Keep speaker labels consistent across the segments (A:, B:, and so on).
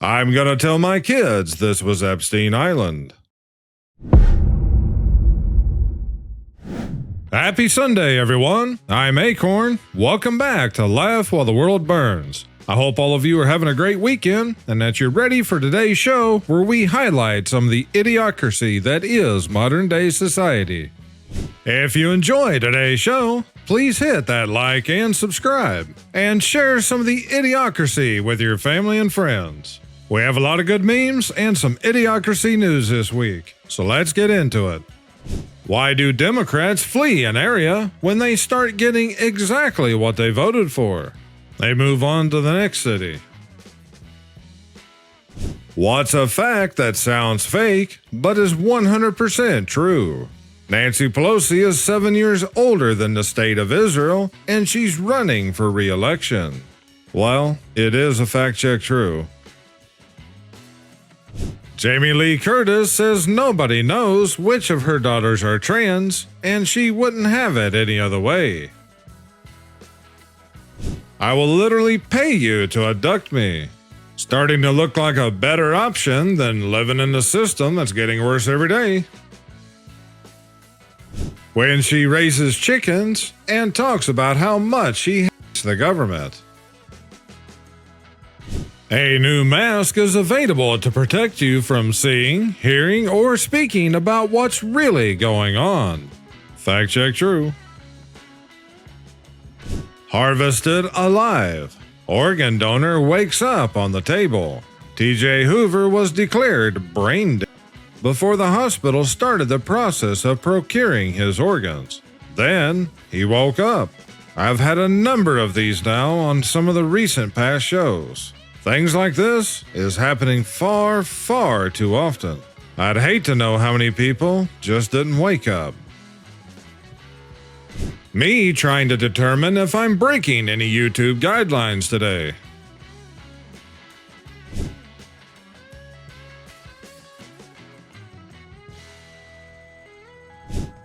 A: I'm gonna tell my kids this was Epstein Island. Happy Sunday, everyone. I'm Akorn. Welcome back to Laugh While the World Burns. I hope all of you are having a great weekend and that you're ready for today's show where we highlight some of the idiocracy that is modern-day society. If you enjoy today's show, please hit that like and subscribe, and share some of the idiocracy with your family and friends. We have a lot of good memes and some idiocracy news this week, so let's get into it. Why do Democrats flee an area when they start getting exactly what they voted for? They move on to the next city. What's a fact that sounds fake but is 100% true? Nancy Pelosi is 7 years older than the state of Israel, and she's running for re-election. Well, it is a fact check true. Jamie Lee Curtis says nobody knows which of her daughters are trans, and she wouldn't have it any other way. I will literally pay you to abduct me. Starting to look like a better option than living in the system that's getting worse every day. When she raises chickens and talks about how much she hates the government. A new mask is available to protect you from seeing, hearing, or speaking about what's really going on. Fact check true. Harvested alive. Organ donor wakes up on the table. TJ Hoover was declared brain dead before the hospital started the process of procuring his organs. Then he woke up. I've had a number of these now on some of the recent past shows. Things like this is happening far, far too often. I'd hate to know how many people just didn't wake up. Me trying to determine if I'm breaking any YouTube guidelines today.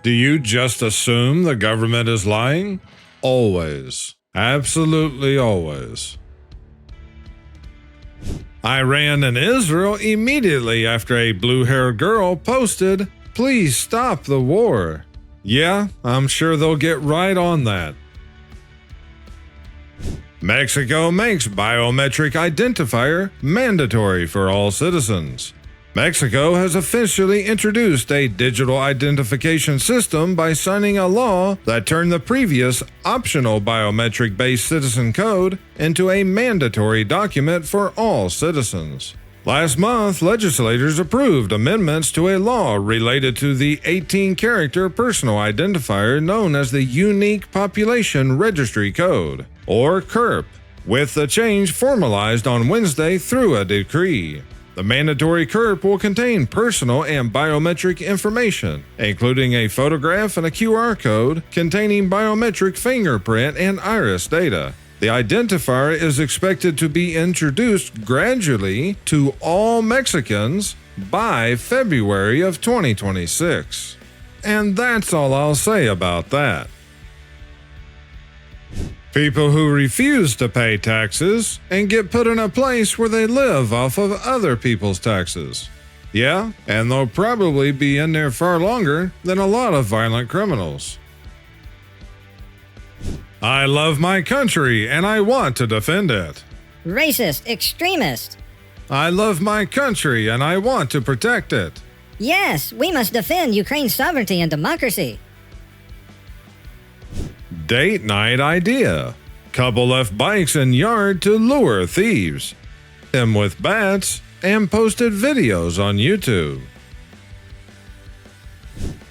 A: Do you just assume the government is lying? Always. Absolutely always. Iran and Israel immediately after a blue-haired girl posted, "Please stop the war." Yeah, I'm sure they'll get right on that. Mexico makes biometric identifier mandatory for all citizens. Mexico has officially introduced a digital identification system by signing a law that turned the previous optional biometric-based citizen code into a mandatory document for all citizens. Last month, legislators approved amendments to a law related to the 18-character personal identifier known as the Unique Population Registry Code, or CURP, with the change formalized on Wednesday through a decree. The mandatory CURP will contain personal and biometric information, including a photograph and a QR code containing biometric fingerprint and iris data. The identifier is expected to be introduced gradually to all Mexicans by February of 2026. And that's all I'll say about that. People who refuse to pay taxes and get put in a place where they live off of other people's taxes. Yeah, and they'll probably be in there far longer than a lot of violent criminals. I love my country and I want to defend it.
B: Racist extremist.
A: I love my country and I want to protect it.
B: Yes, we must defend Ukraine's sovereignty and democracy.
A: Date night idea. Couple left bikes in yard to lure thieves. Them with bats and posted videos on YouTube.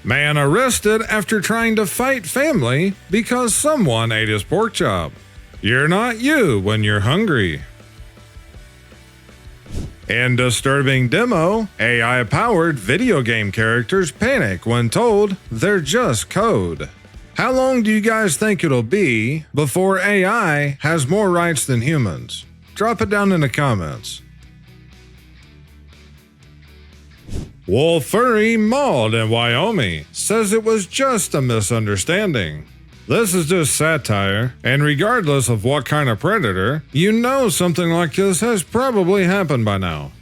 A: Man arrested after trying to fight family because someone ate his pork chop. You're not you when you're hungry. In disturbing demo, AI-powered video game characters panic when told they're just code. How long do you guys think it'll be before AI has more rights than humans? Drop it down in the comments. Wolf Furry mauled in Wyoming says it was just a misunderstanding. This is just satire, and regardless of what kind of predator, you know something like this has probably happened by now.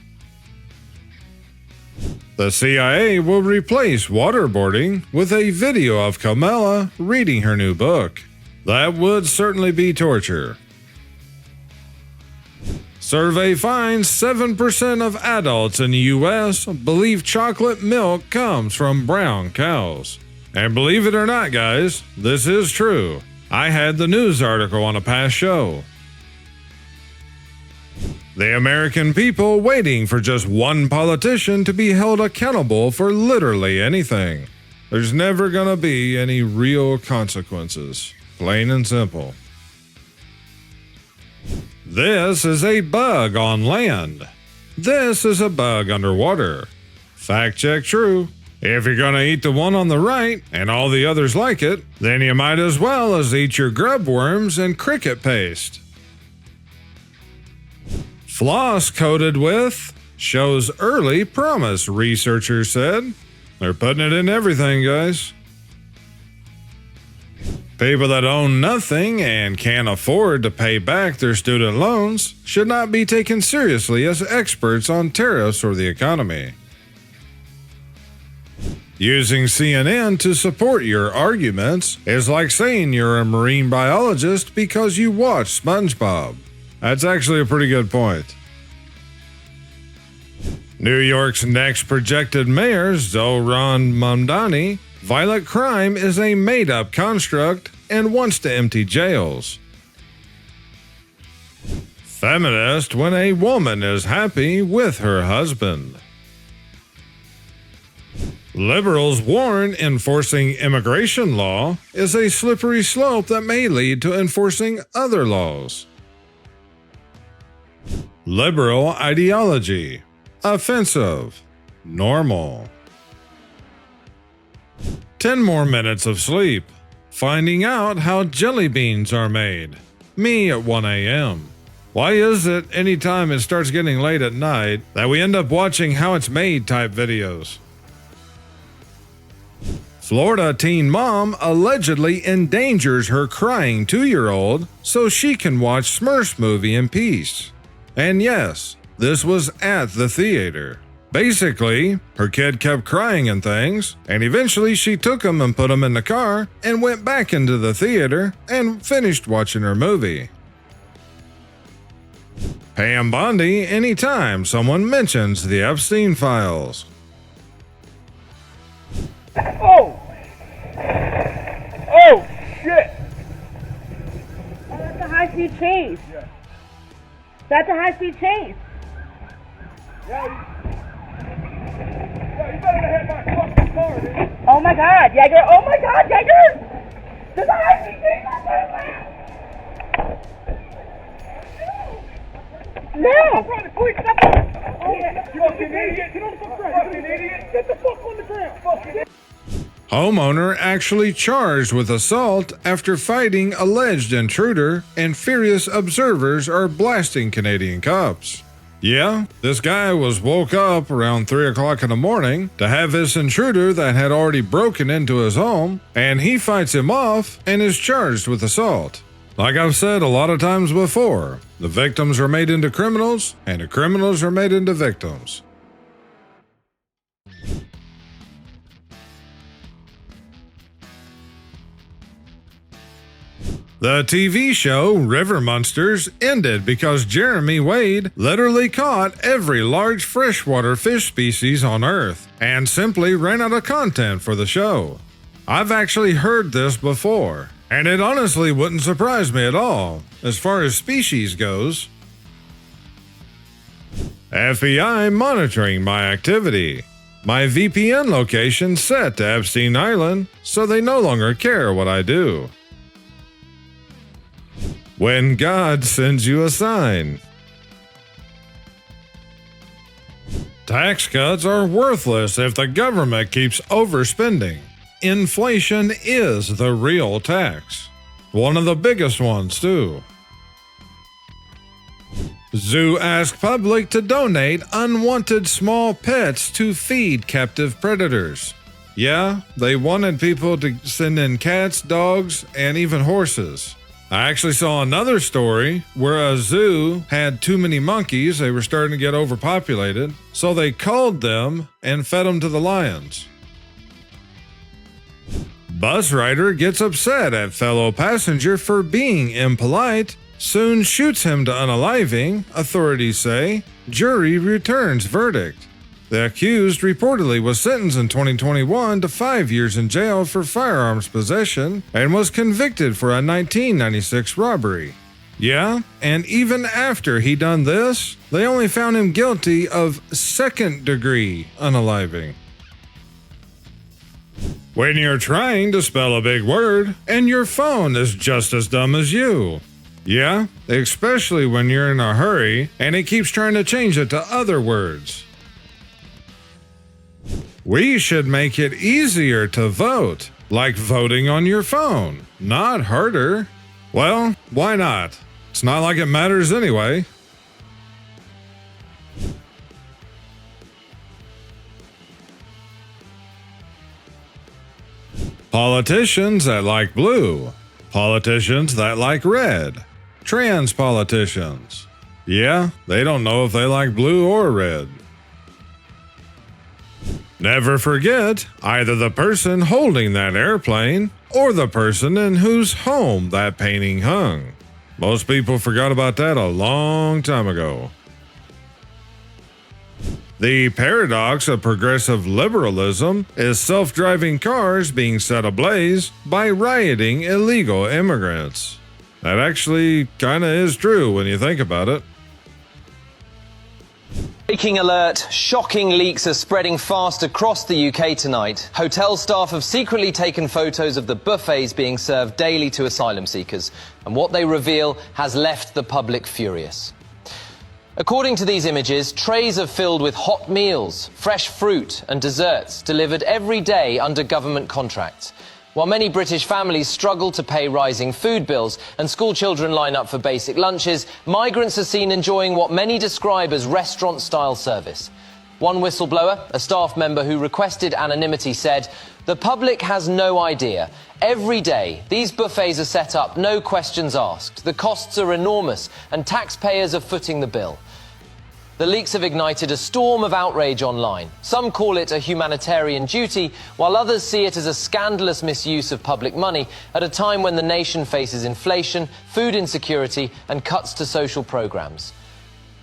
A: The CIA will replace waterboarding with a video of Kamala reading her new book. That would certainly be torture. Survey finds 7% of adults in the US believe chocolate milk comes from brown cows. And believe it or not, guys, this is true. I had the news article on a past show. The American people waiting for just one politician to be held accountable for literally anything. There's never gonna be any real consequences. Plain and simple. This is a bug on land. This is a bug underwater. Fact check true. If you're gonna eat the one on the right and all the others like it, then you might as well as eat your grub worms and cricket paste. Floss coated with shows early promise, researchers said. They're putting it in everything, guys. People that own nothing and can't afford to pay back their student loans should not be taken seriously as experts on tariffs or the economy. Using CNN to support your arguments is like saying you're a marine biologist because you watch SpongeBob. That's actually a pretty good point. New York's next projected mayor, Zohran Mamdani, violent crime is a made-up construct and wants to empty jails. Feminist when a woman is happy with her husband. Liberals warn enforcing immigration law is a slippery slope that may lead to enforcing other laws. Liberal ideology. Offensive. Normal. 10 more minutes of sleep. Finding out how jelly beans are made. Me at 1 a.m. Why is it anytime it starts getting late at night that we end up watching how it's made type videos? Florida teen mom allegedly endangers her crying 2-year-old so she can watch Smurfs movie in peace. And yes, this was at the theater. Basically, her kid kept crying and things, and eventually she took him and put him in the car and went back into the theater and finished watching her movie. Pam Bondi anytime someone mentions the Epstein files.
C: Oh! Oh, shit!
D: Oh, that's a high-speed chase.
C: Yeah.
D: That's a high-speed chase.
C: Yeah, you better hit my fucking car, dude.
D: Oh my God, Jaeger! Oh my God, Jaeger! There's a high-speed chase out there! No!
C: Stop running, quick! Stop running! Oh, you fucking idiot! Get on the fucking idiot! Get the fuck on the ground! Fucking idiot!
A: Homeowner actually charged with assault after fighting alleged intruder, and furious observers are blasting Canadian cops. Yeah, this guy was woke up around 3 o'clock in the morning to have this intruder that had already broken into his home, and he fights him off and is charged with assault. Like I've said a lot of times before, the victims are made into criminals, and the criminals are made into victims. The TV show River Monsters ended because Jeremy Wade literally caught every large freshwater fish species on Earth and simply ran out of content for the show. I've actually heard this before, and it honestly wouldn't surprise me at all as far as species goes. FBI monitoring my activity. My VPN location set to Epstein Island, so they no longer care what I do. When God sends you a sign. Tax cuts are worthless if the government keeps overspending. Inflation is the real tax. One of the biggest ones, too. Zoo asks public to donate unwanted small pets to feed captive predators. Yeah, they wanted people to send in cats, dogs, and even horses. I actually saw another story where a zoo had too many monkeys. They were starting to get overpopulated, so they culled them and fed them to the lions. Bus rider gets upset at fellow passenger for being impolite, soon shoots him to unaliving, authorities say. Jury returns verdict. The accused reportedly was sentenced in 2021 to 5 years in jail for firearms possession and was convicted for a 1996 robbery. Yeah, and even after he done this, they only found him guilty of second-degree unaliving. When you're trying to spell a big word and your phone is just as dumb as you. Yeah, especially when you're in a hurry and it keeps trying to change it to other words. We should make it easier to vote, like voting on your phone, not harder. Well, why not? It's not like it matters anyway. Politicians that like blue, politicians that like red, trans politicians. Yeah, they don't know if they like blue or red. Never forget either the person holding that airplane or the person in whose home that painting hung. Most people forgot about that a long time ago. The paradox of progressive liberalism is self-driving cars being set ablaze by rioting illegal immigrants. That actually kinda is true when you think about it.
E: Breaking alert, shocking leaks are spreading fast across the UK tonight. Hotel staff have secretly taken photos of the buffets being served daily to asylum seekers, and what they reveal has left the public furious. According to these images, trays are filled with hot meals, fresh fruit and desserts delivered every day under government contracts. While many British families struggle to pay rising food bills and school children line up for basic lunches, migrants are seen enjoying what many describe as restaurant-style service. One whistleblower, a staff member who requested anonymity, said, "The public has no idea. Every day, these buffets are set up, no questions asked. The costs are enormous, and taxpayers are footing the bill." The leaks have ignited a storm of outrage online. Some call it a humanitarian duty, while others see it as a scandalous misuse of public money at a time when the nation faces inflation, food insecurity, and cuts to social programs.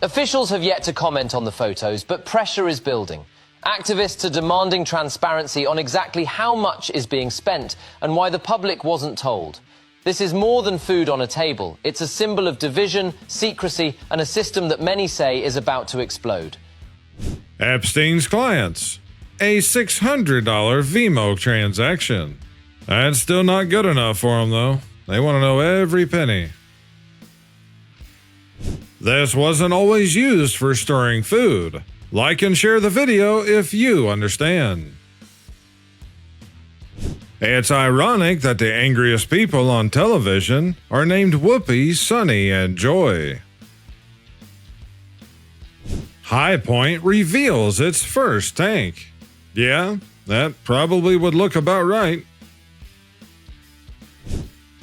E: Officials have yet to comment on the photos, but pressure is building. Activists are demanding transparency on exactly how much is being spent and why the public wasn't told. This is more than food on a table. It's a symbol of division, secrecy, and a system that many say is about to explode.
A: Epstein's clients. A $600 Venmo transaction. That's still not good enough for them, though. They want to know every penny. This wasn't always used for storing food. Like and share the video if you understand. It's ironic that the angriest people on television are named Whoopi, Sunny, and Joy. High Point reveals its first tank. Yeah, that probably would look about right.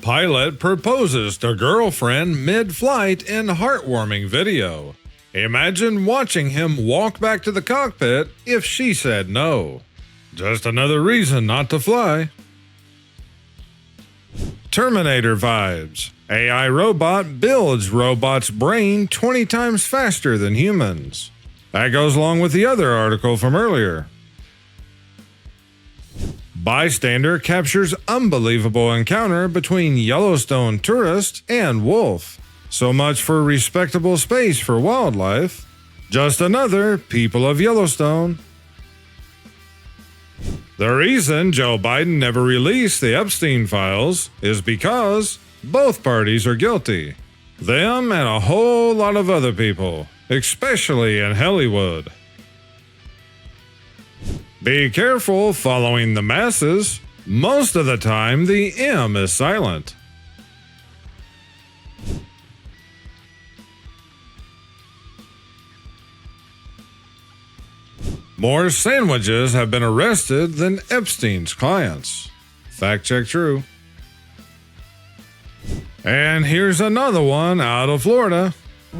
A: Pilot proposes to girlfriend mid-flight in heartwarming video. Imagine watching him walk back to the cockpit if she said no. Just another reason not to fly. Terminator vibes. AI robot builds robot's brain 20 times faster than humans. That goes along with the other article from earlier. Bystander captures unbelievable encounter between Yellowstone tourist and wolf. So much for respectable space for wildlife. Just another people of Yellowstone. The reason Joe Biden never released the Epstein files is because both parties are guilty. Them and a whole lot of other people, especially in Hollywood. Be careful following the masses. Most of the time, the M is silent. More sandwiches have been arrested than Epstein's clients. Fact check true. And here's another one out of Florida.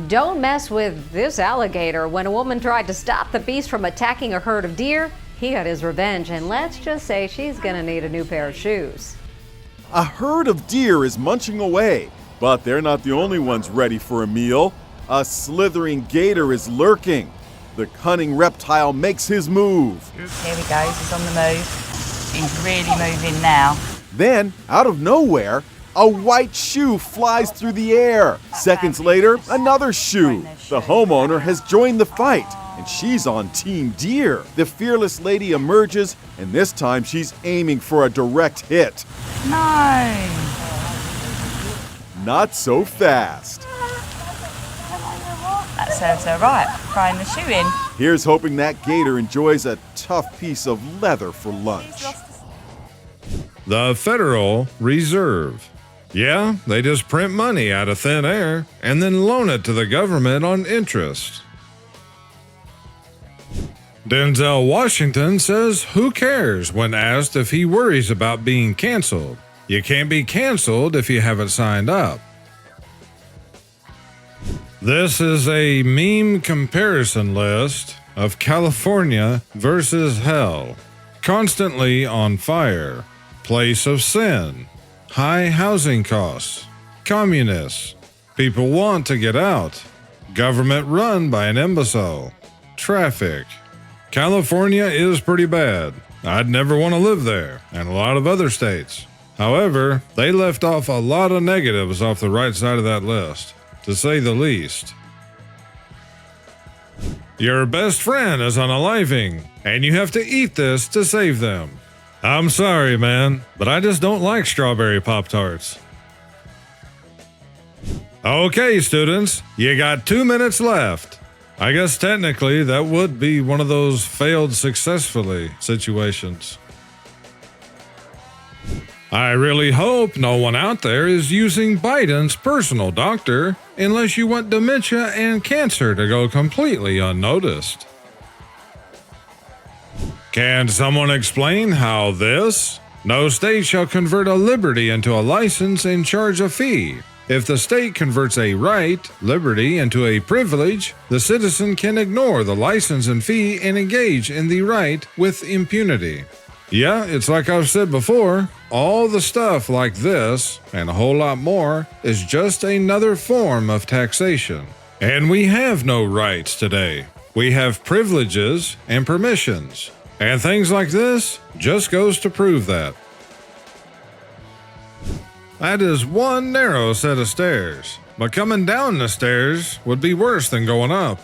F: Don't mess with this alligator. When a woman tried to stop the beast from attacking a herd of deer, he got his revenge, and let's just say she's gonna need a new pair of shoes.
G: A herd of deer is munching away, but they're not the only ones ready for a meal. A slithering gator is lurking. The cunning reptile makes his move.
H: Here he goes, he's on the move. He's really moving now.
G: Then, out of nowhere, a white shoe flies through the air. Seconds later, another shoe. The homeowner has joined the fight, and she's on Team Deer. The fearless lady emerges, and this time she's aiming for a direct hit.
H: No.
G: Not so fast.
H: That serves her right, throwing the shoe in.
G: Here's hoping that gator enjoys a tough piece of leather for lunch.
A: The Federal Reserve. Yeah, they just print money out of thin air and then loan it to the government on interest. Denzel Washington says who cares when asked if he worries about being canceled. You can't be canceled if you haven't signed up. This is a meme comparison list of California versus hell. Constantly on fire. Place of sin. High housing costs. Communists. People want to get out. Government run by an imbecile. Traffic. California is pretty bad. I'd never want to live there, and a lot of other states. However, they left off a lot of negatives off the right side of that list, to say the least. Your best friend is unaliving, and you have to eat this to save them. I'm sorry, man, but I just don't like strawberry Pop-Tarts. Okay, students, you got 2 minutes left. I guess technically that would be one of those failed successfully situations. I really hope no one out there is using Biden's personal doctor unless you want dementia and cancer to go completely unnoticed. Can someone explain how this? No state shall convert a liberty into a license and charge a fee. If the state converts a right, liberty, into a privilege, the citizen can ignore the license and fee and engage in the right with impunity. Yeah, it's like I've said before, all the stuff like this, and a whole lot more, is just another form of taxation. And we have no rights today. We have privileges and permissions. And things like this just goes to prove that. That is one narrow set of stairs, but coming down the stairs would be worse than going up.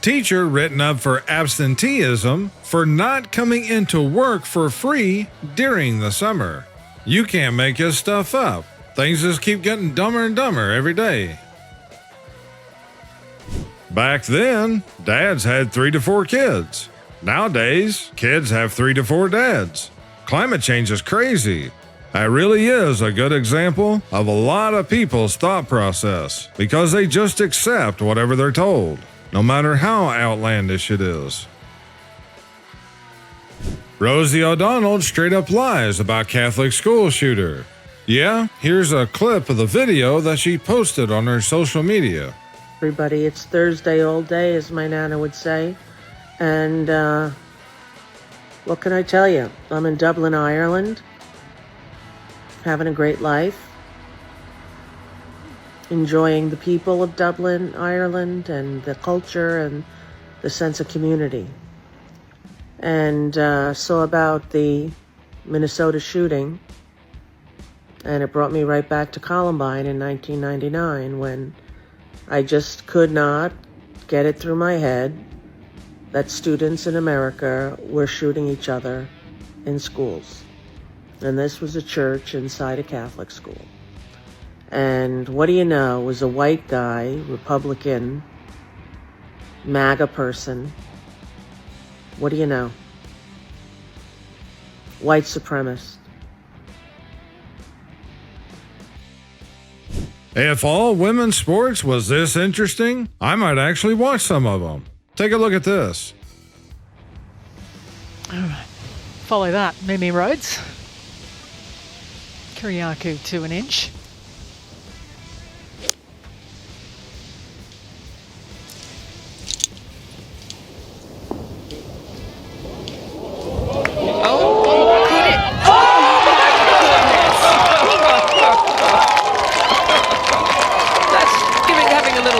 A: Teacher written up for absenteeism for not coming into work for free during the summer. You can't make his stuff up. Things just keep getting dumber and dumber every day. Back then, dads had 3 to 4 kids. Nowadays, kids have 3 to 4 dads. Climate change is crazy. That really is a good example of a lot of people's thought process because they just accept whatever they're told, no matter how outlandish it is. Rosie O'Donnell straight up lies about Catholic school shooter. Yeah, here's a clip of the video that she posted on her social media.
I: Everybody, it's Thursday all day, as my Nana would say. And what can I tell you? I'm in Dublin, Ireland, having a great life, enjoying the people of Dublin, Ireland, and the culture and the sense of community. And saw about the Minnesota shooting, and it brought me right back to Columbine in 1999 when I just could not get it through my head that students in America were shooting each other in schools. And this was a church inside a Catholic school. And what do you know, it was a white guy, Republican, MAGA person. What do you know? White supremacist.
A: If all women's sports was this interesting, I might actually watch some of them. Take a look at this.
H: Follow that, Mimi Roads. Kiriaku to an inch.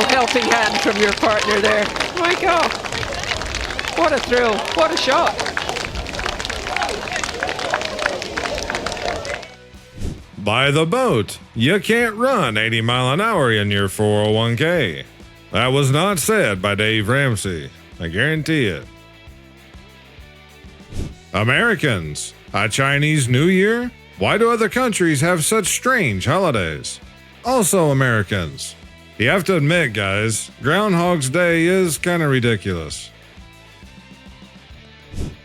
H: Helping hand from your partner there. My God. What a thrill. What a shot.
A: By the boat. You can't run 80 mile an hour in your 401k. That was not said by Dave Ramsey. I guarantee it. Americans. A Chinese New Year? Why do other countries have such strange holidays? Also Americans. You have to admit, guys, Groundhog's Day is kind of ridiculous.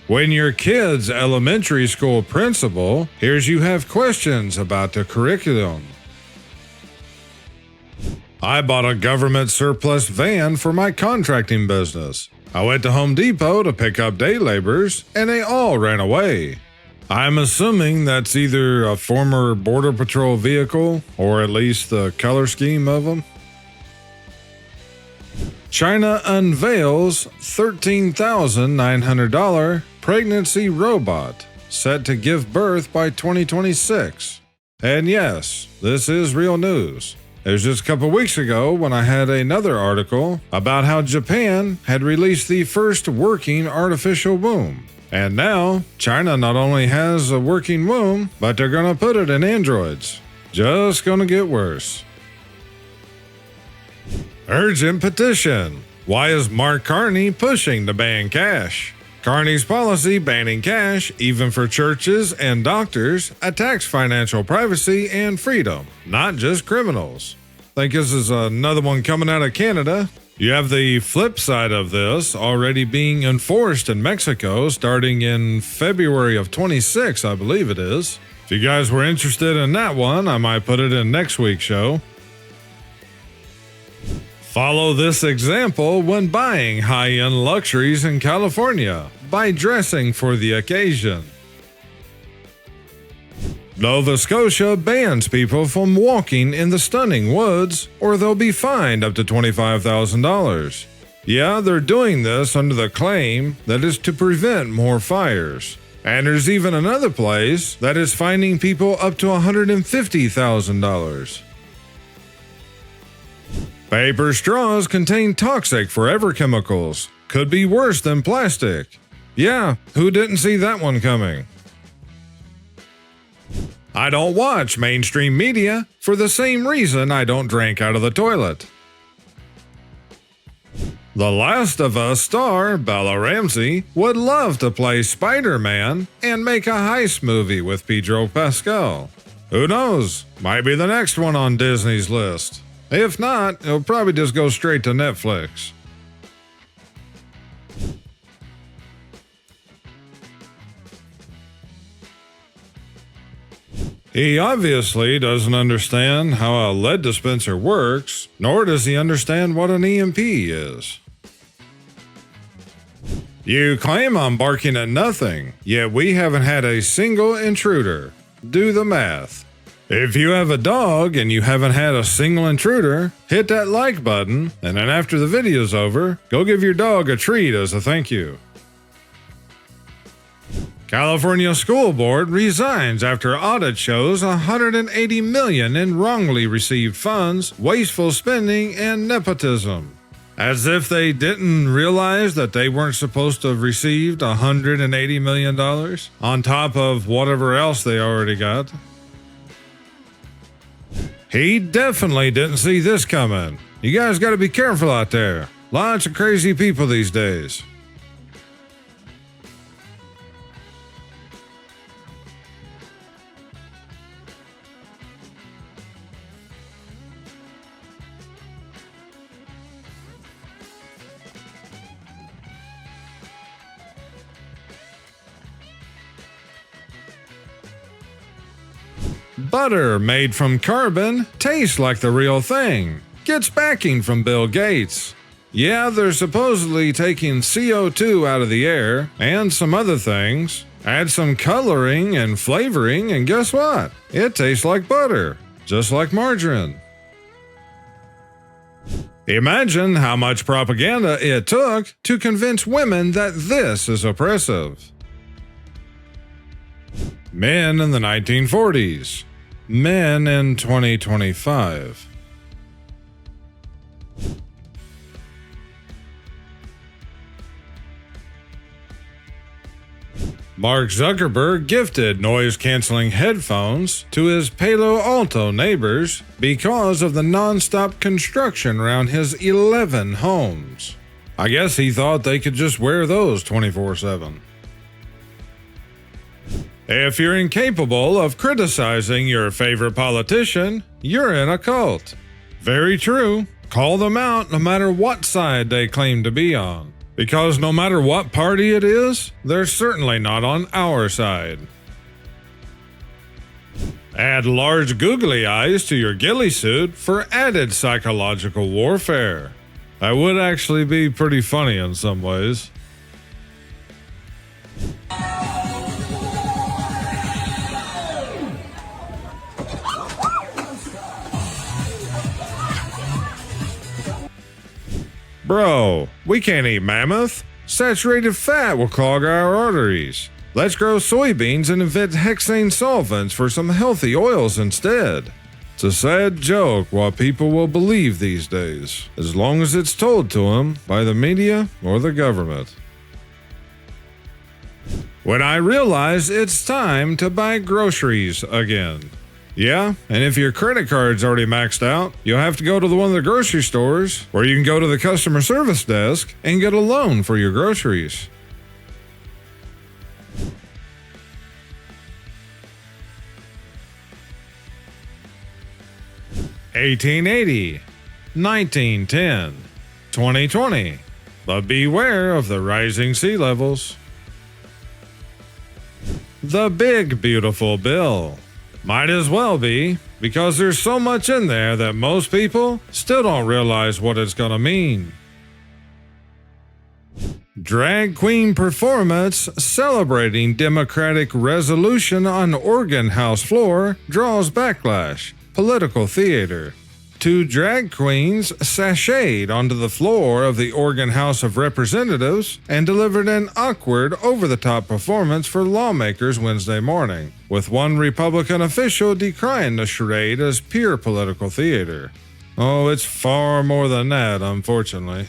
A: When your kid's elementary school principal hears you have questions about the curriculum. I bought a government surplus van for my contracting business. I went to Home Depot to pick up day laborers, and they all ran away. I'm assuming that's either a former Border Patrol vehicle, or at least the color scheme of them. China unveils $13,900 pregnancy robot set to give birth by 2026. And yes, this is real news. It was just a couple weeks ago when I had another article about how Japan had released the first working artificial womb. And now, China not only has a working womb, but they're gonna put it in androids. Just gonna get worse. Urgent petition. Why is Mark Carney pushing to ban cash? Carney's policy banning cash, even for churches and doctors, attacks financial privacy and freedom, not just criminals. Think this is another one coming out of Canada? You have the flip side of this already being enforced in Mexico starting in February of 26, I believe it is. If you guys were interested in that one, I might put it in next week's show. Follow this example when buying high-end luxuries in California by dressing for the occasion. Nova Scotia bans people from walking in the stunning woods, or they'll be fined up to $25,000. Yeah, they're doing this under the claim that is to prevent more fires. And there's even another place that is fining people up to $150,000. Paper straws contain toxic forever chemicals. Could be worse than plastic. Yeah, who didn't see that one coming? I don't watch mainstream media for the same reason I don't drink out of the toilet. The Last of Us star Bella Ramsey would love to play Spider-Man and make a heist movie with Pedro Pascal. Who knows? Might be the next one on Disney's list. If not, it'll probably just go straight to Netflix. He obviously doesn't understand how a lead dispenser works, nor does he understand what an EMP is. You claim I'm barking at nothing, yet we haven't had a single intruder. Do the math. If you have a dog and you haven't had a single intruder, hit that like button, and then after the video's over, go give your dog a treat as a thank you. California School Board resigns after audit shows $180 million in wrongly received funds, wasteful spending, and nepotism. As if they didn't realize that they weren't supposed to have received $180 million on top of whatever else they already got. He definitely didn't see this coming. You guys got to be careful out there. Lots of crazy people these days. Butter made from carbon tastes like the real thing. Gets backing from Bill Gates. Yeah, they're supposedly taking CO2 out of the air and some other things, add some coloring and flavoring, and guess what? It tastes like butter, just like margarine. Imagine how much propaganda it took to convince women that this is oppressive. Men in the 1940s. Men in 2025. Mark Zuckerberg gifted noise-canceling headphones to his Palo Alto neighbors because of the non-stop construction around his 11 homes. I guess he thought they could just wear those 24/7. If you're incapable of criticizing your favorite politician, you're in a cult. Very true. Call them out no matter what side they claim to be on. Because no matter what party it is, they're certainly not on our side. Add large googly eyes to your ghillie suit for added psychological warfare. That would actually be pretty funny in some ways. Bro, we can't eat mammoth. Saturated fat will clog our arteries. Let's grow soybeans and invent hexane solvents for some healthy oils instead. It's a sad joke what people will believe these days, as long as it's told to them by the media or the government. When I realize it's time to buy groceries again. Yeah, and if your credit card's already maxed out, you'll have to go to one of the grocery stores, or you can go to the customer service desk and get a loan for your groceries. (1880), 1910, 2020. But beware of the rising sea levels. The Big Beautiful Bill. Might as well be, because there's so much in there that most people still don't realize what it's gonna mean. Drag queen performance celebrating Democratic resolution on Organ House floor draws backlash. Political theater. Two drag queens sashayed onto the floor of the Oregon House of Representatives and delivered an awkward, over-the-top performance for lawmakers Wednesday morning, with one Republican official decrying the charade as pure political theater. Oh, it's far more than that, unfortunately.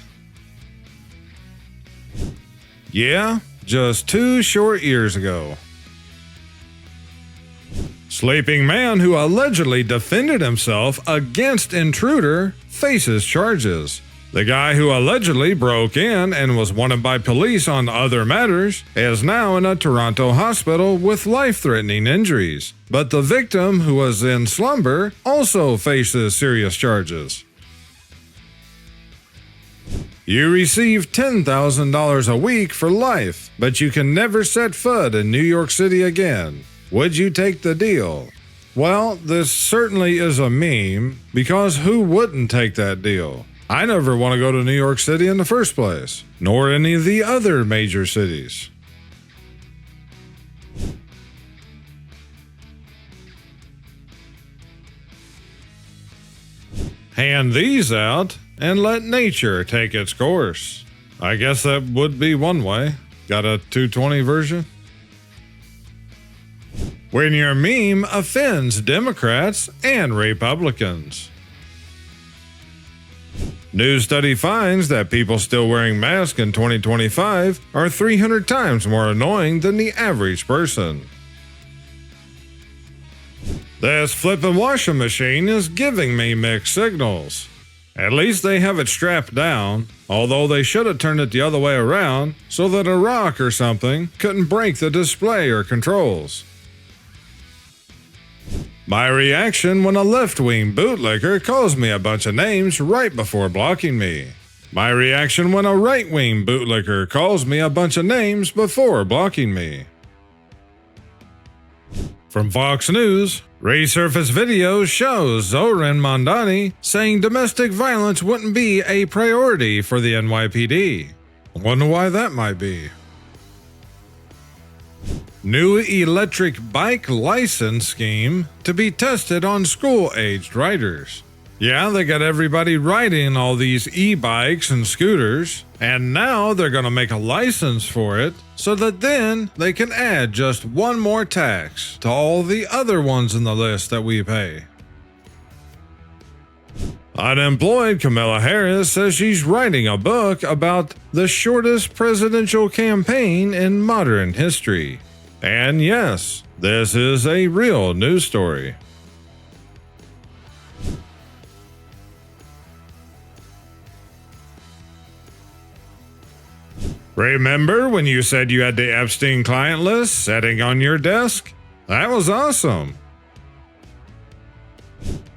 A: Yeah, just 2 short years ago. Sleeping man who allegedly defended himself against intruder faces charges. The guy who allegedly broke in and was wanted by police on other matters is now in a Toronto hospital with life-threatening injuries. But the victim, who was in slumber, also faces serious charges. You receive $10,000 a week for life, but you can never set foot in New York City again. Would you take the deal? Well, this certainly is a meme, because who wouldn't take that deal? I never want to go to New York City in the first place, nor any of the other major cities. Hand these out and let nature take its course. I guess that would be one way. Got a 220 version? When your meme offends Democrats and Republicans. New study finds that people still wearing masks in 2025 are 300 times more annoying than the average person. This flippin' washing machine is giving me mixed signals. At least they have it strapped down, although they should have turned it the other way around so that a rock or something couldn't break the display or controls. My reaction when a left-wing bootlicker calls me a bunch of names right before blocking me. My reaction when a right-wing bootlicker calls me a bunch of names before blocking me. From Fox News, resurfaced video shows Zoran Mondani saying domestic violence wouldn't be a priority for the NYPD. Wonder why that might be. New electric bike license scheme to be tested on school-aged riders. Yeah, they got everybody riding all these e-bikes and scooters, and now they're going to make a license for it so that then they can add just one more tax to all the other ones in the list that we pay. Unemployed Kamala Harris says she's writing a book about the shortest presidential campaign in modern history. And yes, this is a real news story. Remember when you said you had the Epstein client list sitting on your desk? That was awesome.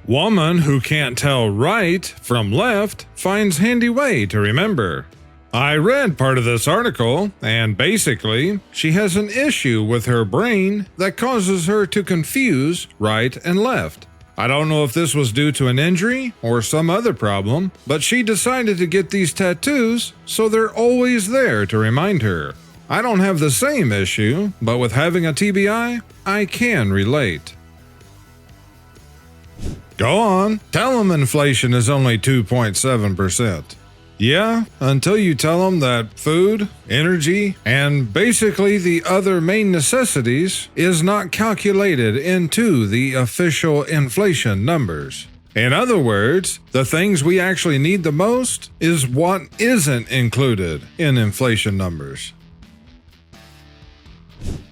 A: Woman who can't tell right from left finds handy way to remember. I read part of this article, and basically, she has an issue with her brain that causes her to confuse right and left. I don't know if this was due to an injury or some other problem, but she decided to get these tattoos so they're always there to remind her. I don't have the same issue, but with having a TBI, I can relate. Go on, tell them inflation is only 2.7%. Yeah, until you tell them that food, energy, and basically the other main necessities is not calculated into the official inflation numbers. In other words, the things we actually need the most is what isn't included in inflation numbers.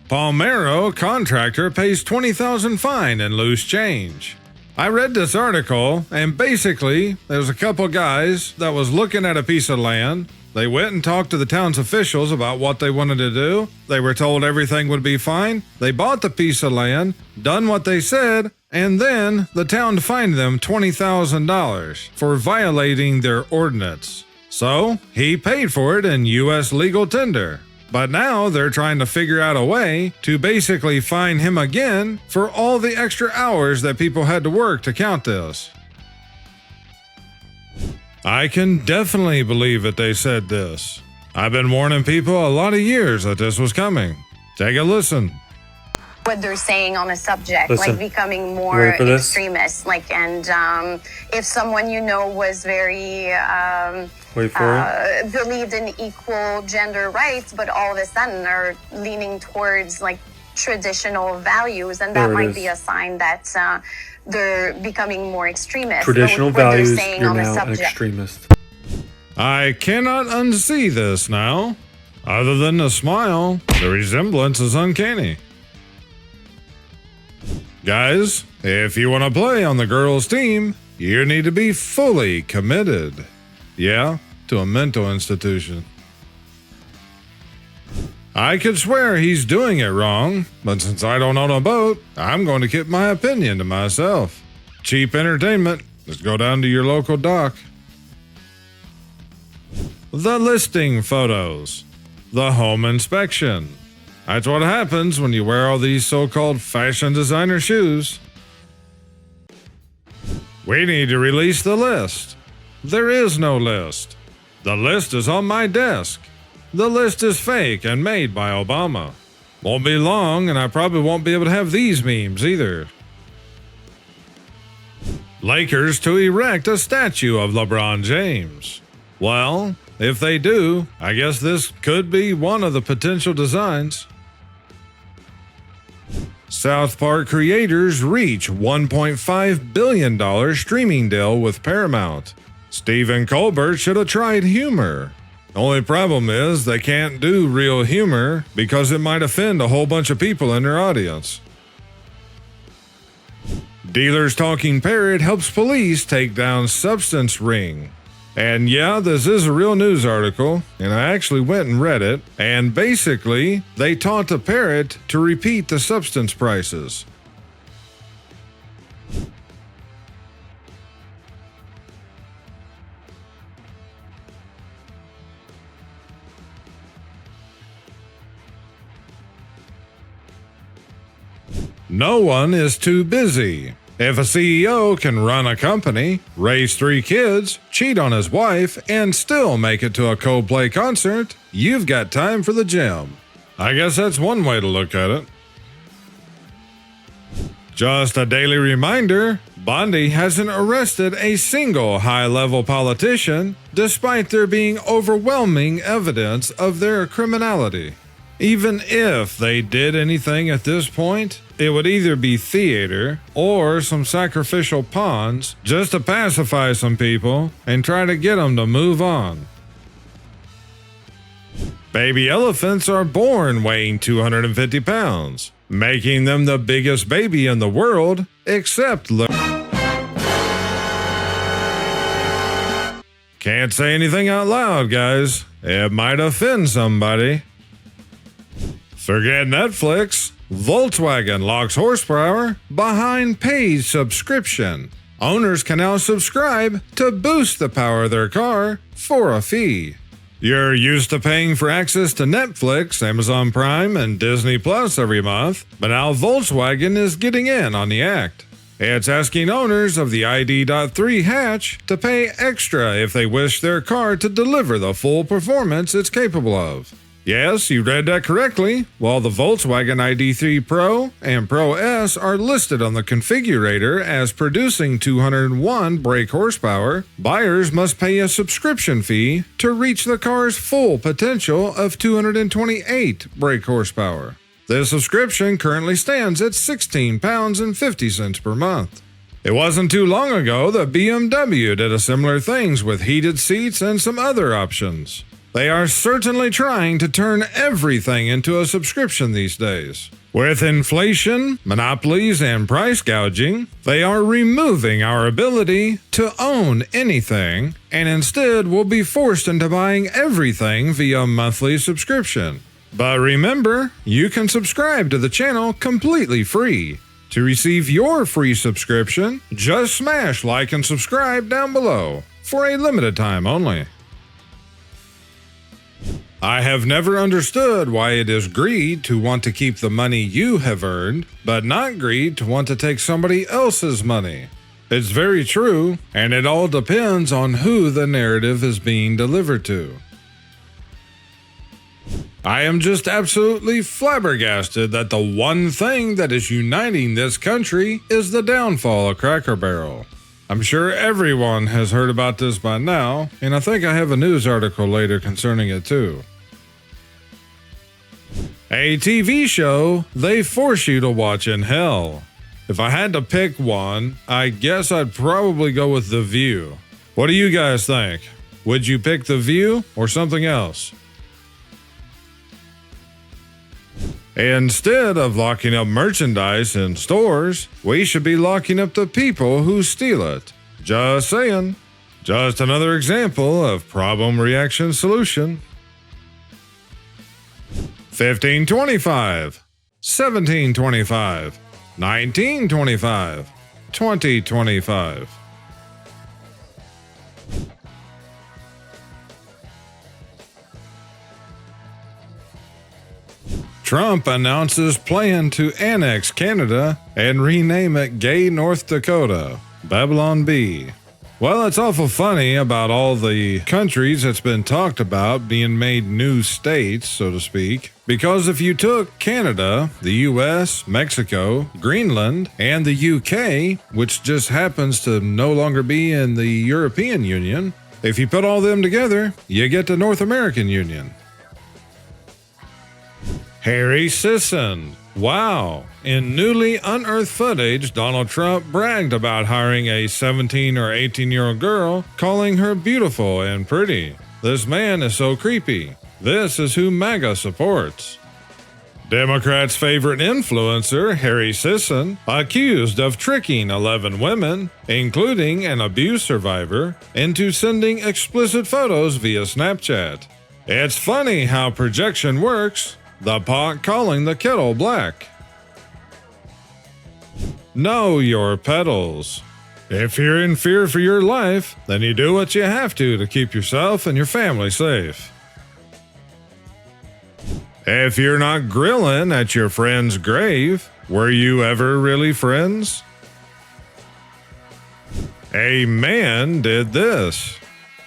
A: Palmero contractor pays $20,000 fine in loose change. I read this article, and basically, there was a couple guys that was looking at a piece of land. They went and talked to the town's officials about what they wanted to do. They were told everything would be fine. They bought the piece of land, done what they said, and then the town fined them $20,000 for violating their ordinance. So, he paid for it in U.S. legal tender. But now they're trying to figure out a way to basically fine him again for all the extra hours that people had to work to count this. I can definitely believe that they said this. I've been warning people a lot of years that this was coming. Take a listen.
J: What they're saying on a subject,
K: Listen.
J: like becoming more extremist, like, and if someone you know was very believed in equal gender rights, but all of a sudden are leaning towards like traditional values, and that might be a sign that they're becoming more extremist.
K: Traditional values, you're now an extremist.
A: I cannot unsee this now. Other than the smile, the resemblance is uncanny. Guys, if you want to play on the girls' team, you need to be fully committed. Yeah, to a mental institution. I could swear he's doing it wrong, but since I don't own a boat, I'm going to keep my opinion to myself. Cheap entertainment, just go down to your local dock. The listing photos. The home inspection. That's what happens when you wear all these so-called fashion designer shoes. We need to release the list. There is no list. The list is on my desk. The list is fake and made by Obama. Won't be long, and I probably won't be able to have these memes either. Lakers to erect a statue of LeBron James. Well, if they do, I guess this could be one of the potential designs. South Park creators reach $1.5 billion streaming deal with Paramount. Stephen Colbert should have tried humor. Only problem is they can't do real humor because it might offend a whole bunch of people in their audience. Dealers Talking Parrot helps police take down substance ring. And yeah, this is a real news article, and I actually went and read it, and basically, they taught the parrot to repeat the substance prices. No one is too busy. If a CEO can run a company, raise 3 kids, cheat on his wife, and still make it to a Coldplay concert, you've got time for the gym. I guess that's one way to look at it. Just a daily reminder, Bondi hasn't arrested a single high-level politician, despite there being overwhelming evidence of their criminality. Even if they did anything at this point, it would either be theater or some sacrificial pawns just to pacify some people and try to get them to move on. Baby elephants are born weighing 250 pounds, making them the biggest baby in the world, except Can't say anything out loud, guys. It might offend somebody. Forget Netflix. Volkswagen locks horsepower behind paid subscription. Owners can now subscribe to boost the power of their car for a fee. You're used to paying for access to Netflix, Amazon Prime, and Disney Plus every month, but now Volkswagen is getting in on the act. It's asking owners of the ID.3 hatch to pay extra if they wish their car to deliver the full performance it's capable of. Yes, you read that correctly. While the Volkswagen ID.3 Pro and Pro S are listed on the configurator as producing 201 brake horsepower, buyers must pay a subscription fee to reach the car's full potential of 228 brake horsepower. The subscription currently stands at £16.50 per month. It wasn't too long ago that BMW did a similar things with heated seats and some other options. They are certainly trying to turn everything into a subscription these days. With inflation, monopolies, and price gouging, they are removing our ability to own anything, and instead will be forced into buying everything via monthly subscription. But remember, you can subscribe to the channel completely free. To receive your free subscription, just smash like and subscribe down below for a limited time only. I have never understood why it is greed to want to keep the money you have earned, but not greed to want to take somebody else's money. It's very true, and it all depends on who the narrative is being delivered to. I am just absolutely flabbergasted that the one thing that is uniting this country is the downfall of Cracker Barrel. I'm sure everyone has heard about this by now, and I think I have a news article later concerning it too. A TV show they force you to watch in hell. If I had to pick one, I guess I'd probably go with The View. What do you guys think? Would you pick The View or something else? Instead of locking up merchandise in stores, we should be locking up the people who steal it. Just saying. Just another example of problem reaction solution. 1525, 1725, 1925, 2025. Trump announces plan to annex Canada and rename it Gay North Dakota, Babylon B. Well, it's awful funny about all the countries that's been talked about being made new states, so to speak, because if you took Canada, the US, Mexico, Greenland, and the UK, which just happens to no longer be in the European Union, if you put all them together, you get the North American Union. Harry Sisson. Wow. In newly unearthed footage, Donald Trump bragged about hiring a 17 or 18-year-old girl, calling her beautiful and pretty. This man is so creepy. This is who MAGA supports. Democrats' favorite influencer, Harry Sisson, accused of tricking 11 women, including an abuse survivor, into sending explicit photos via Snapchat. It's funny how projection works. The pot calling the kettle black. Know your petals. If you're in fear for your life, then you do what you have to keep yourself and your family safe. If you're not grilling at your friend's grave, were you ever really friends? A man did this.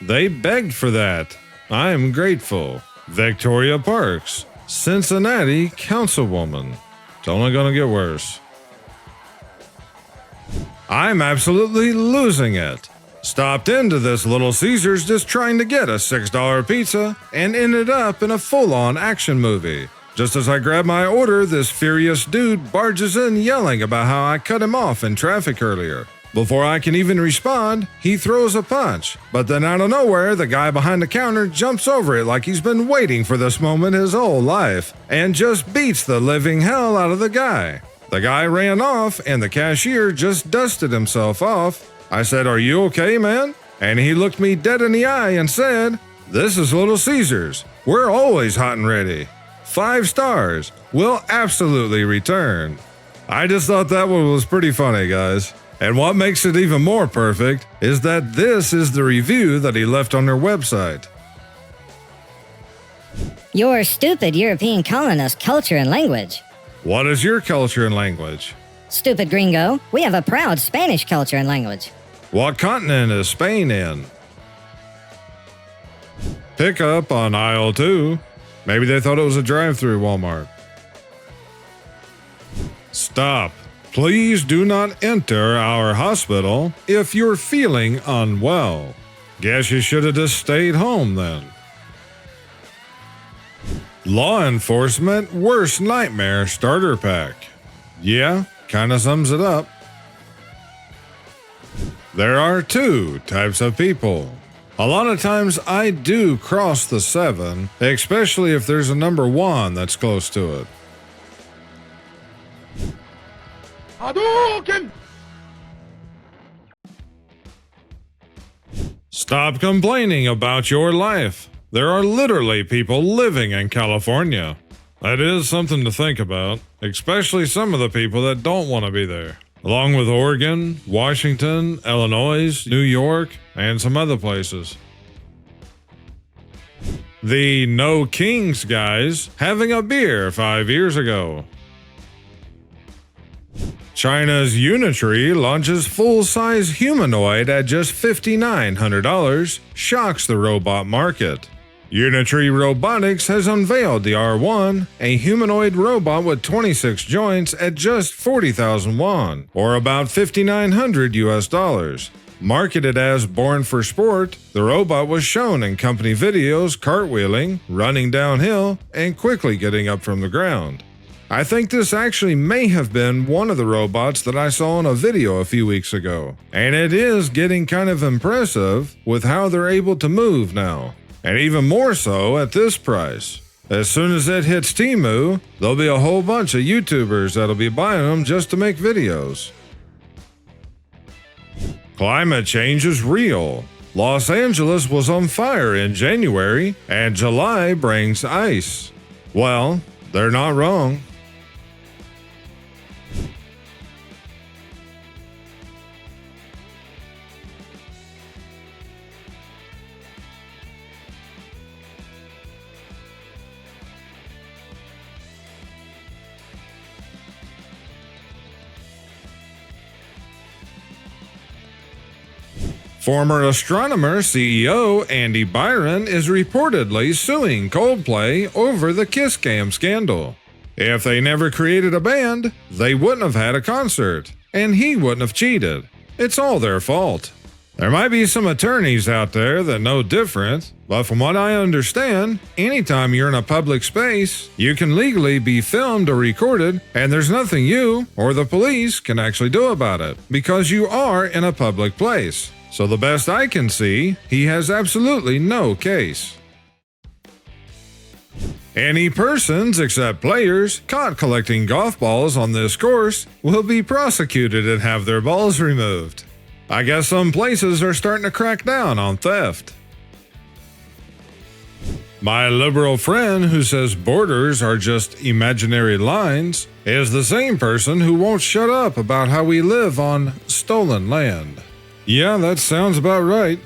A: They begged for that. I am grateful. Victoria Parks, Cincinnati councilwoman. It's only going to get worse. I'm absolutely losing it. Stopped into this Little Caesars just trying to get a $6 pizza and ended up in a full-on action movie. Just as I grab my order, this furious dude barges in yelling about how I cut him off in traffic earlier. Before I can even respond, he throws a punch. But then out of nowhere, the guy behind the counter jumps over it like he's been waiting for this moment his whole life and just beats the living hell out of the guy. The guy ran off and the cashier just dusted himself off. I said, "Are you okay, man?" And he looked me dead in the eye and said, "This is Little Caesars. We're always hot and ready. 5 stars. We'll absolutely return." I just thought that one was pretty funny, guys. And what makes it even more perfect is that this is the review that he left on their website.
B: Your stupid European colonist culture and language.
A: What is your culture and language?
B: Stupid gringo, we have a proud Spanish culture and language.
A: What continent is Spain in? Pick up on aisle 2. Maybe they thought it was a drive-through Walmart. Stop. Please do not enter our hospital if you're feeling unwell. Guess you should have just stayed home then. Law enforcement worst nightmare starter pack. Yeah, kinda sums it up. There are 2 types of people. A lot of times I do cross the 7, especially if there's a number 1 that's close to it.
C: Hadouken!
A: Stop complaining about your life. There are literally people living in California. That is something to think about, especially some of the people that don't want to be there, along with Oregon, Washington, Illinois, New York, and some other places. The No Kings guys having a beer 5 years ago. China's Unitree launches full-size humanoid at just $5,900, shocks the robot market. Unitree Robotics has unveiled the R1, a humanoid robot with 26 joints at just 40,000 won, or about $5,900 US. Marketed as Born for Sport, the robot was shown in company videos cartwheeling, running downhill, and quickly getting up from the ground. I think this actually may have been one of the robots that I saw in a video a few weeks ago, and it is getting kind of impressive with how they're able to move now, and even more so at this price. As soon as it hits Temu, there'll be a whole bunch of YouTubers that'll be buying them just to make videos. Climate change is real. Los Angeles was on fire in January, and July brings ice. Well, they're not wrong. Former astronomer CEO Andy Byron is reportedly suing Coldplay over the Kiss Cam scandal. If they never created a band, they wouldn't have had a concert, and he wouldn't have cheated. It's all their fault. There might be some attorneys out there that know different, but from what I understand, anytime you're in a public space, you can legally be filmed or recorded, and there's nothing you or the police can actually do about it, because you are in a public place. So the best I can see, he has absolutely no case. Any persons except players caught collecting golf balls on this course will be prosecuted and have their balls removed. I guess some places are starting to crack down on theft. My liberal friend who says borders are just imaginary lines is the same person who won't shut up about how we live on stolen land. Yeah, that sounds about right.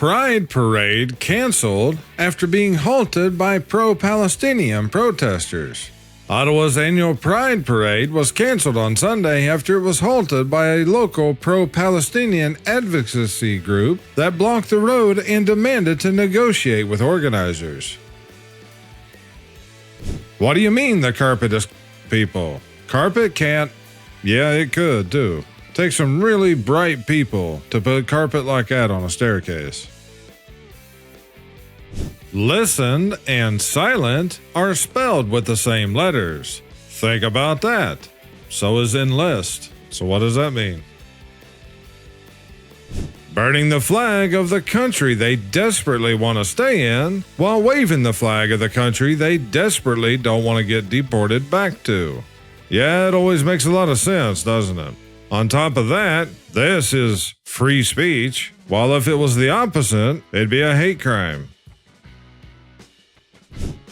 A: Pride Parade canceled after being halted by pro-Palestinian protesters. Ottawa's annual Pride Parade was canceled on Sunday after it was halted by a local pro-Palestinian advocacy group that blocked the road and demanded to negotiate with organizers. What do you mean the carpet is people? Carpet can't. Yeah, it could too. Takes some really bright people to put carpet like that on a staircase. Listen and silent are spelled with the same letters. Think about that. So is enlist. So what does that mean? Burning the flag of the country they desperately want to stay in, while waving the flag of the country they desperately don't want to get deported back to. Yeah, it always makes a lot of sense, doesn't it? On top of that, this is free speech, while if it was the opposite, it'd be a hate crime.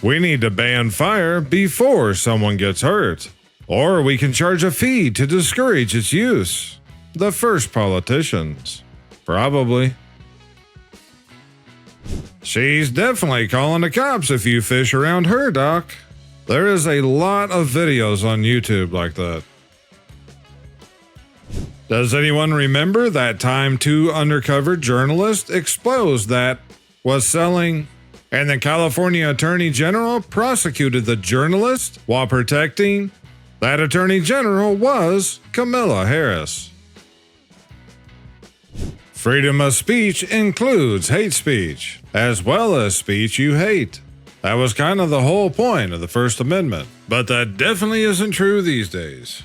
A: We need to ban fire before someone gets hurt, or we can charge a fee to discourage its use. The first politicians. Probably. She's definitely calling the cops if you fish around her, Doc. There is a lot of videos on YouTube like that. Does anyone remember that time 2 undercover journalists exposed that was selling, and the California Attorney General prosecuted the journalist while protecting? That Attorney General was Kamala Harris. Freedom of speech includes hate speech, as well as speech you hate. That was kind of the whole point of the First Amendment, but that definitely isn't true these days.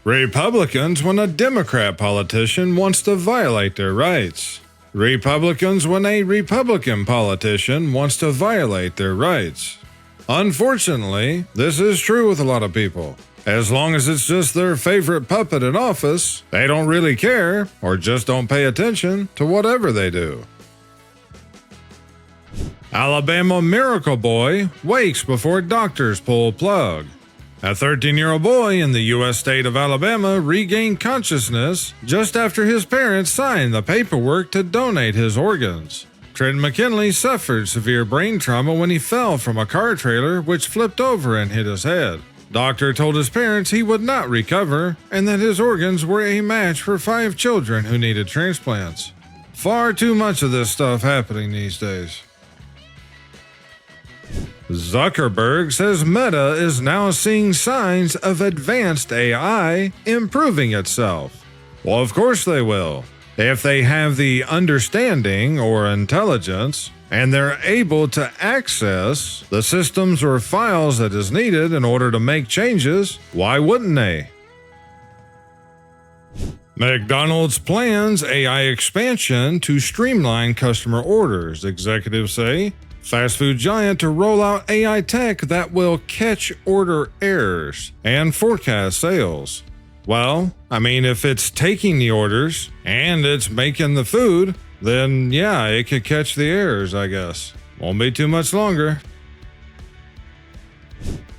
A: Republicans when a Democrat politician wants to violate their rights. Republicans when a Republican politician wants to violate their rights. Unfortunately, this is true with a lot of people. As long as it's just their favorite puppet in office, they don't really care or just don't pay attention to whatever they do. Alabama miracle boy wakes before doctors pull plug. A 13-year-old boy in the U.S. state of Alabama regained consciousness just after his parents signed the paperwork to donate his organs. Trent McKinley suffered severe brain trauma when he fell from a car trailer which flipped over and hit his head. Doctor told his parents he would not recover and that his organs were a match for 5 children who needed transplants. Far too much of this stuff happening these days. Zuckerberg says Meta is now seeing signs of advanced AI improving itself. Well, of course they will. If they have the understanding or intelligence, and they're able to access the systems or files that is needed in order to make changes, why wouldn't they? McDonald's plans AI expansion to streamline customer orders, executives say. Fast food giant to roll out AI tech that will catch order errors and forecast sales. Well, I mean, if it's taking the orders and it's making the food, then yeah, it could catch the errors, I guess. Won't be too much longer.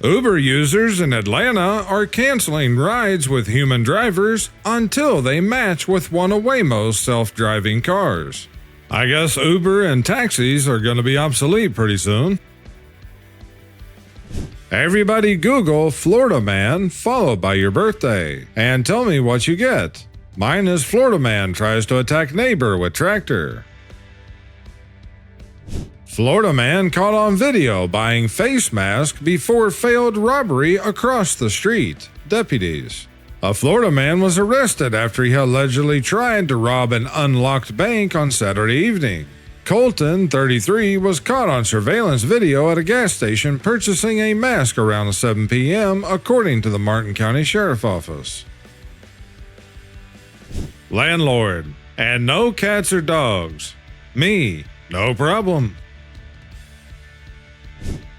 A: Uber users in Atlanta are canceling rides with human drivers until they match with one of Waymo's self-driving cars. I guess Uber and taxis are going to be obsolete pretty soon. Everybody Google Florida man followed by your birthday and tell me what you get. Mine is Florida man tries to attack neighbor with tractor. Florida man caught on video buying face mask before failed robbery across the street. Deputies. A Florida man was arrested after he allegedly tried to rob an unlocked bank on Saturday evening. Colton, 33, was caught on surveillance video at a gas station purchasing a mask around 7 p.m., according to the Martin County Sheriff's Office. Landlord, and no cats or dogs. Me, no problem.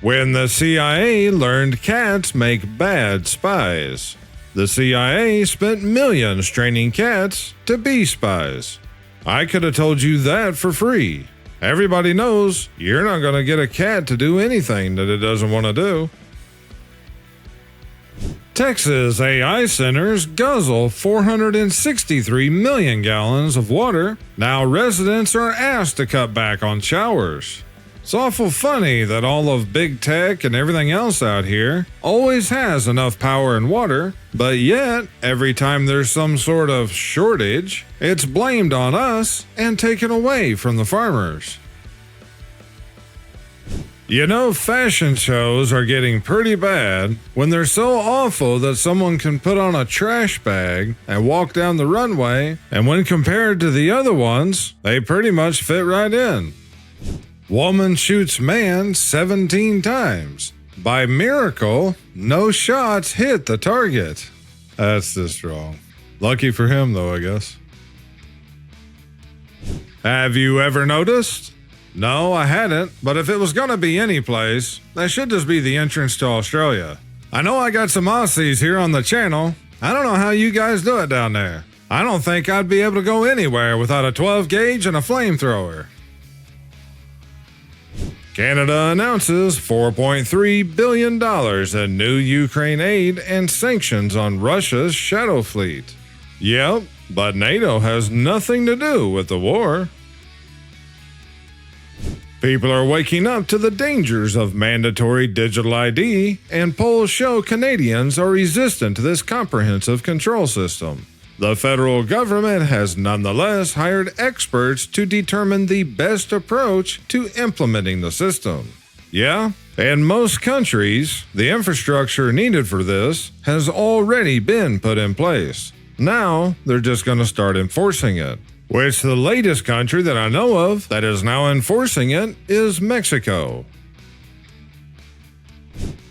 A: When the CIA learned cats make bad spies. The CIA spent millions training cats to be spies. I could have told you that for free. Everybody knows you're not going to get a cat to do anything that it doesn't want to do. Texas AI centers guzzle 463 million gallons of water. Now residents are asked to cut back on showers. It's awful funny that all of big tech and everything else out here always has enough power and water, but yet every time there's some sort of shortage, it's blamed on us and taken away from the farmers. You know, fashion shows are getting pretty bad when they're so awful that someone can put on a trash bag and walk down the runway, and when compared to the other ones, they pretty much fit right in. Woman shoots man 17 times. By miracle, no shots hit the target. That's just wrong. Lucky for him, though, I guess. Have you ever noticed? No, I hadn't, but if it was gonna be any place, that should just be the entrance to Australia. I know I got some Aussies here on the channel. I don't know how you guys do it down there. I don't think I'd be able to go anywhere without a 12 gauge and a flamethrower. Canada announces $4.3 billion in new Ukraine aid and sanctions on Russia's shadow fleet. Yep, but NATO has nothing to do with the war. People are waking up to the dangers of mandatory digital ID, and polls show Canadians are resistant to this comprehensive control system. The federal government has nonetheless hired experts to determine the best approach to implementing the system. Yeah, in most countries, the infrastructure needed for this has already been put in place. Now, they're just going to start enforcing it. Which the latest country that I know of that is now enforcing it is Mexico.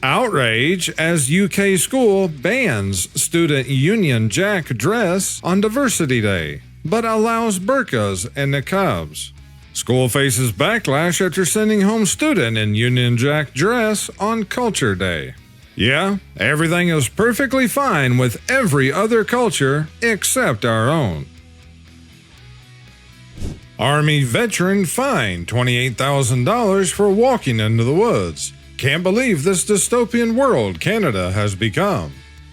A: Outrage as UK school bans student Union Jack dress on Diversity Day, but allows burqas and niqabs. School faces backlash after sending home student in Union Jack dress on Culture Day. Yeah, everything is perfectly fine with every other culture except our own. Army veteran fined $28,000 for walking into the woods. Can't believe this dystopian world Canada has become.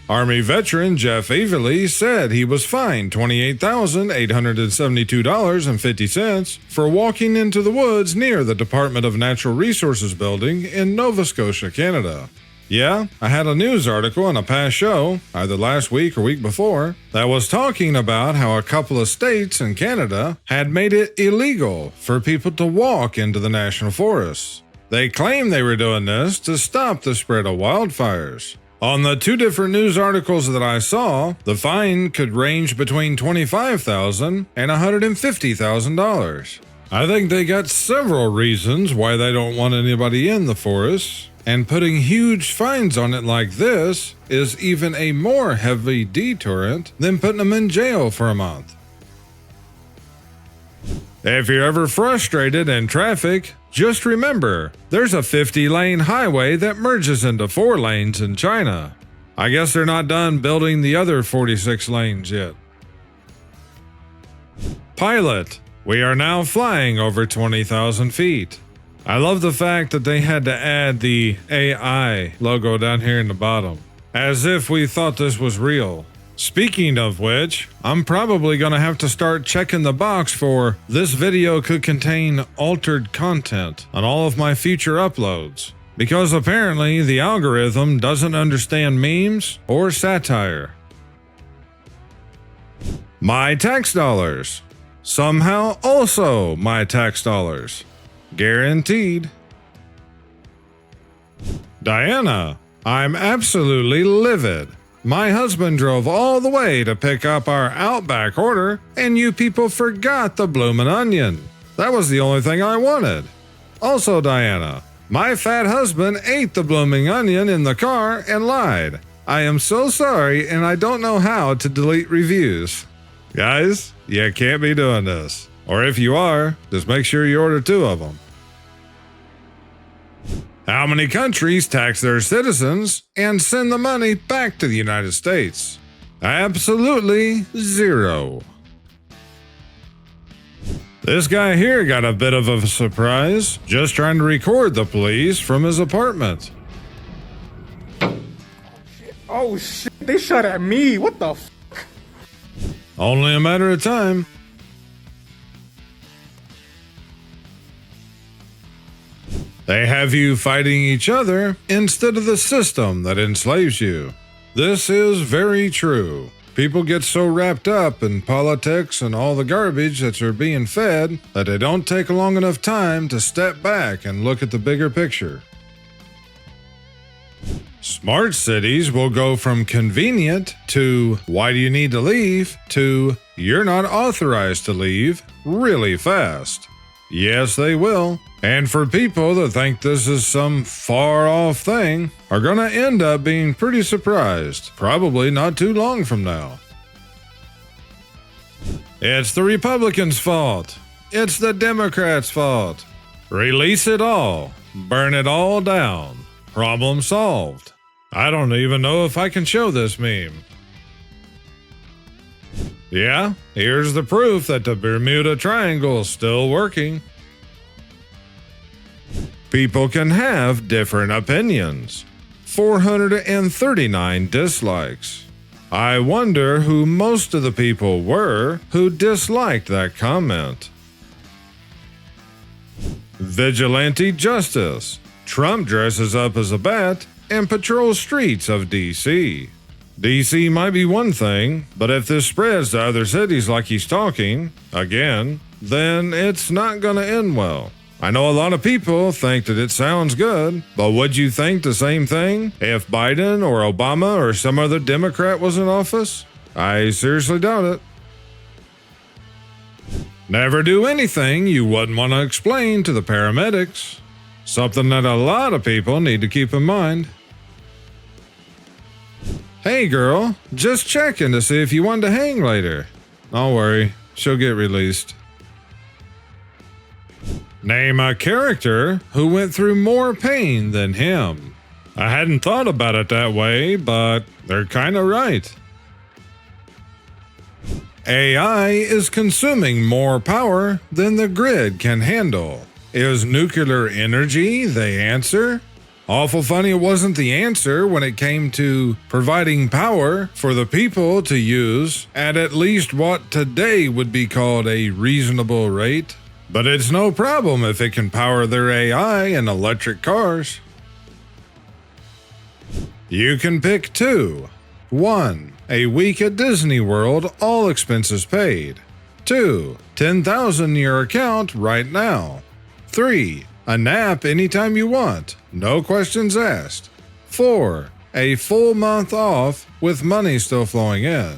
A: Army veteran Jeff Avely said he was fined $28,872.50 for walking into the woods near the Department of Natural Resources building in Nova Scotia, Canada. Yeah, I had a news article in a past show, either last week or week before, that was talking about how a couple of states in Canada had made it illegal for people to walk into the national forests. They claimed they were doing this to stop the spread of wildfires. On the two different news articles that I saw, the fine could range between $25,000 and $150,000. I think they got several reasons why they don't want anybody in the forests. And putting huge fines on it like this is even a more heavy deterrent than putting them in jail for a month. If you're ever frustrated in traffic, just remember, there's a 50-lane highway that merges into 4 lanes in China. I guess they're not done building the other 46 lanes yet. Pilot, we are now flying over 20,000 feet. I love the fact that they had to add the AI logo down here in the bottom, as if we thought this was real. Speaking of which, I'm probably going to have to start checking the box for this video could contain altered content on all of my future uploads, because apparently the algorithm doesn't understand memes or satire. My tax dollars. Somehow also my tax dollars. Guaranteed. Diana, I'm absolutely livid. My husband drove all the way to pick up our Outback order, and you people forgot the bloomin' onion. That was the only thing I wanted. Also, Diana, my fat husband ate the blooming onion in the car and lied. I am so sorry, and I don't know how to delete reviews. Guys, you can't be doing this. Or if you are, just make sure you order 2 of them. How many countries tax their citizens and send the money back to the United States? Absolutely 0. This guy here got a bit of a surprise, just trying to record the police from his apartment.
C: Oh shit, they shot at me. What the f?
A: Only a matter of time. They have you fighting each other instead of the system that enslaves you. This is very true. People get so wrapped up in politics and all the garbage that you're being fed that they don't take a long enough time to step back and look at the bigger picture. Smart cities will go from convenient to why do you need to leave to you're not authorized to leave really fast. Yes, they will. And for people that think this is some far-off thing, are going to end up being pretty surprised, probably not too long from now. It's the Republicans' fault. It's the Democrats' fault. Release it all. Burn it all down. Problem solved. I don't even know if I can show this meme. Yeah, here's the proof that the Bermuda Triangle's still working. People can have different opinions. 439 dislikes. I wonder who most of the people were who disliked that comment. Vigilante justice. Trump dresses up as a bat and patrols streets of D.C. D.C. might be one thing, but if this spreads to other cities like he's talking, again, then it's not gonna end well. I know a lot of people think that it sounds good, but would you think the same thing if Biden or Obama or some other Democrat was in office? I seriously doubt it. Never do anything you wouldn't want to explain to the paramedics. Something that a lot of people need to keep in mind. Hey girl, just checking to see if you want to hang later. Don't worry, she'll get released. Name a character who went through more pain than him. I hadn't thought about it that way, but they're kinda right. AI is consuming more power than the grid can handle. Is nuclear energy the answer? Awful funny it wasn't the answer when it came to providing power for the people to use at least what today would be called a reasonable rate. But it's no problem if it can power their AI and electric cars. You can pick two. 1. A week at Disney World, all expenses paid. 2. $10,000 in your account right now. 3. A nap anytime you want, no questions asked. 4. A full month off with money still flowing in.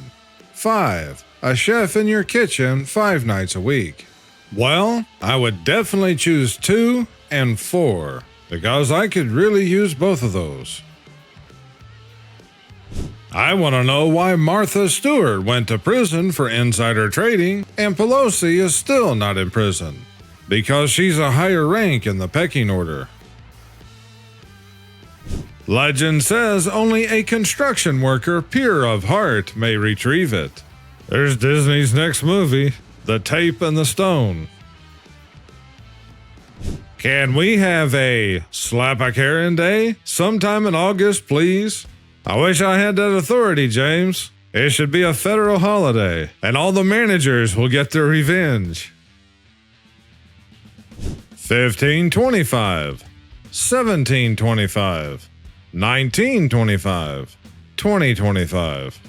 A: 5. A chef in your kitchen 5 nights a week. Well, I would definitely choose 2 and 4, because I could really use both of those. I want to know why Martha Stewart went to prison for insider trading and Pelosi is still not in prison. Because she's a higher rank in the pecking order. Legend says only a construction worker pure of heart may retrieve it. There's Disney's next movie. The Tape and the Stone. Can we have a Slap a Karen Day sometime in August, please? I wish I had that authority, James. It should be a federal holiday, and all the managers will get their revenge. 1525, 1725, 1925, 2025.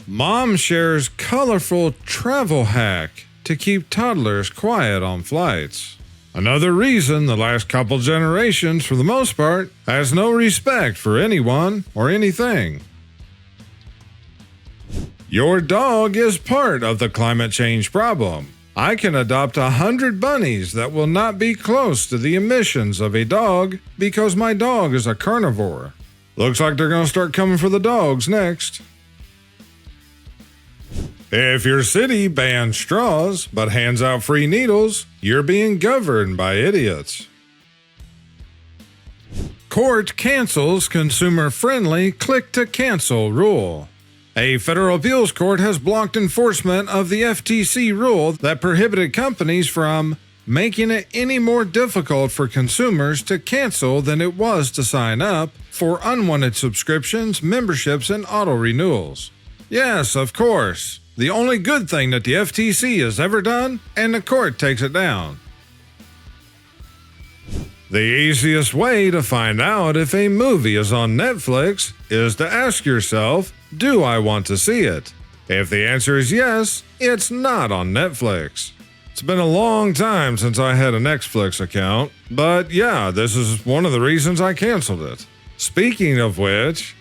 A: Mom shares colorful travel hack to keep toddlers quiet on flights. Another reason the last couple generations, for the most part, has no respect for anyone or anything. Your dog is part of the climate change problem. I can adopt 100 bunnies that will not be close to the emissions of a dog because my dog is a carnivore. Looks like they're going to start coming for the dogs next. If your city bans straws but hands out free needles, you're being governed by idiots. Court cancels consumer-friendly click-to-cancel rule. A federal appeals court has blocked enforcement of the FTC rule that prohibited companies from making it any more difficult for consumers to cancel than it was to sign up for unwanted subscriptions, memberships, and auto renewals. Yes, of course, the only good thing that the FTC has ever done, and the court takes it down. The easiest way to find out if a movie is on Netflix is to ask yourself, do I want to see it? If the answer is yes, it's not on Netflix. It's been a long time since I had a Netflix account, but yeah, this is one of the reasons I canceled it. Speaking of which,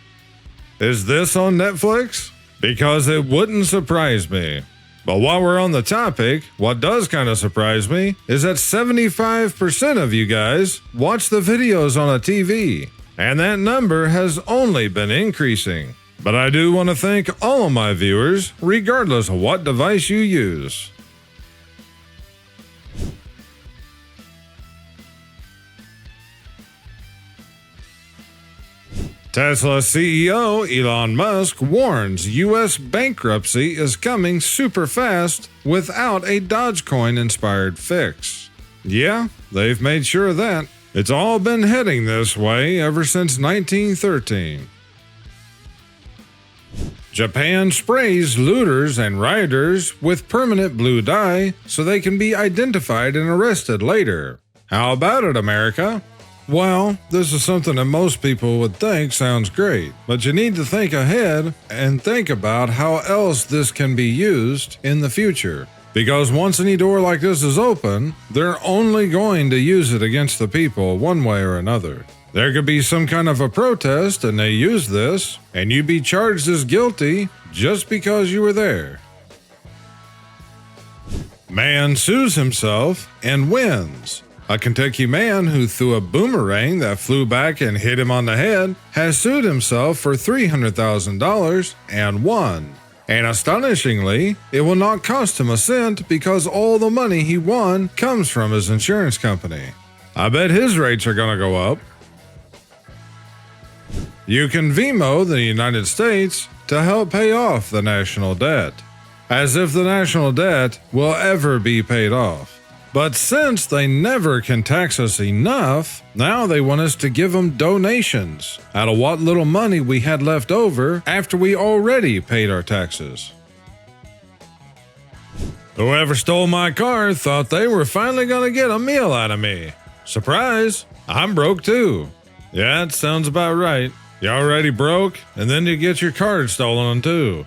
A: is this on Netflix? Because it wouldn't surprise me. But while we're on the topic, what does kind of surprise me is that 75% of you guys watch the videos on a TV, and that number has only been increasing. But I do want to thank all of my viewers, regardless of what device you use. Tesla CEO Elon Musk warns U.S. bankruptcy is coming super fast without a Dogecoin-inspired fix. Yeah, they've made sure of that. It's all been heading this way ever since 1913. Japan sprays looters and rioters with permanent blue dye so they can be identified and arrested later. How about it, America? Well, this is something that most people would think sounds great, but you need to think ahead and think about how else this can be used in the future. Because once any door like this is open, they're only going to use it against the people one way or another. There could be some kind of a protest and they use this, and you'd be charged as guilty just because you were there. Man sues himself and wins. A Kentucky man who threw a boomerang that flew back and hit him on the head has sued himself for $300,000 and won. And astonishingly, it will not cost him a cent because all the money he won comes from his insurance company. I bet his rates are going to go up. You can Venmo the United States to help pay off the national debt. As if the national debt will ever be paid off. But since they never can tax us enough, now they want us to give them donations out of what little money we had left over after we already paid our taxes. Whoever stole my car thought they were finally going to get a meal out of me. Surprise, I'm broke too. Yeah, it sounds about right. You already broke, and then you get your card stolen too.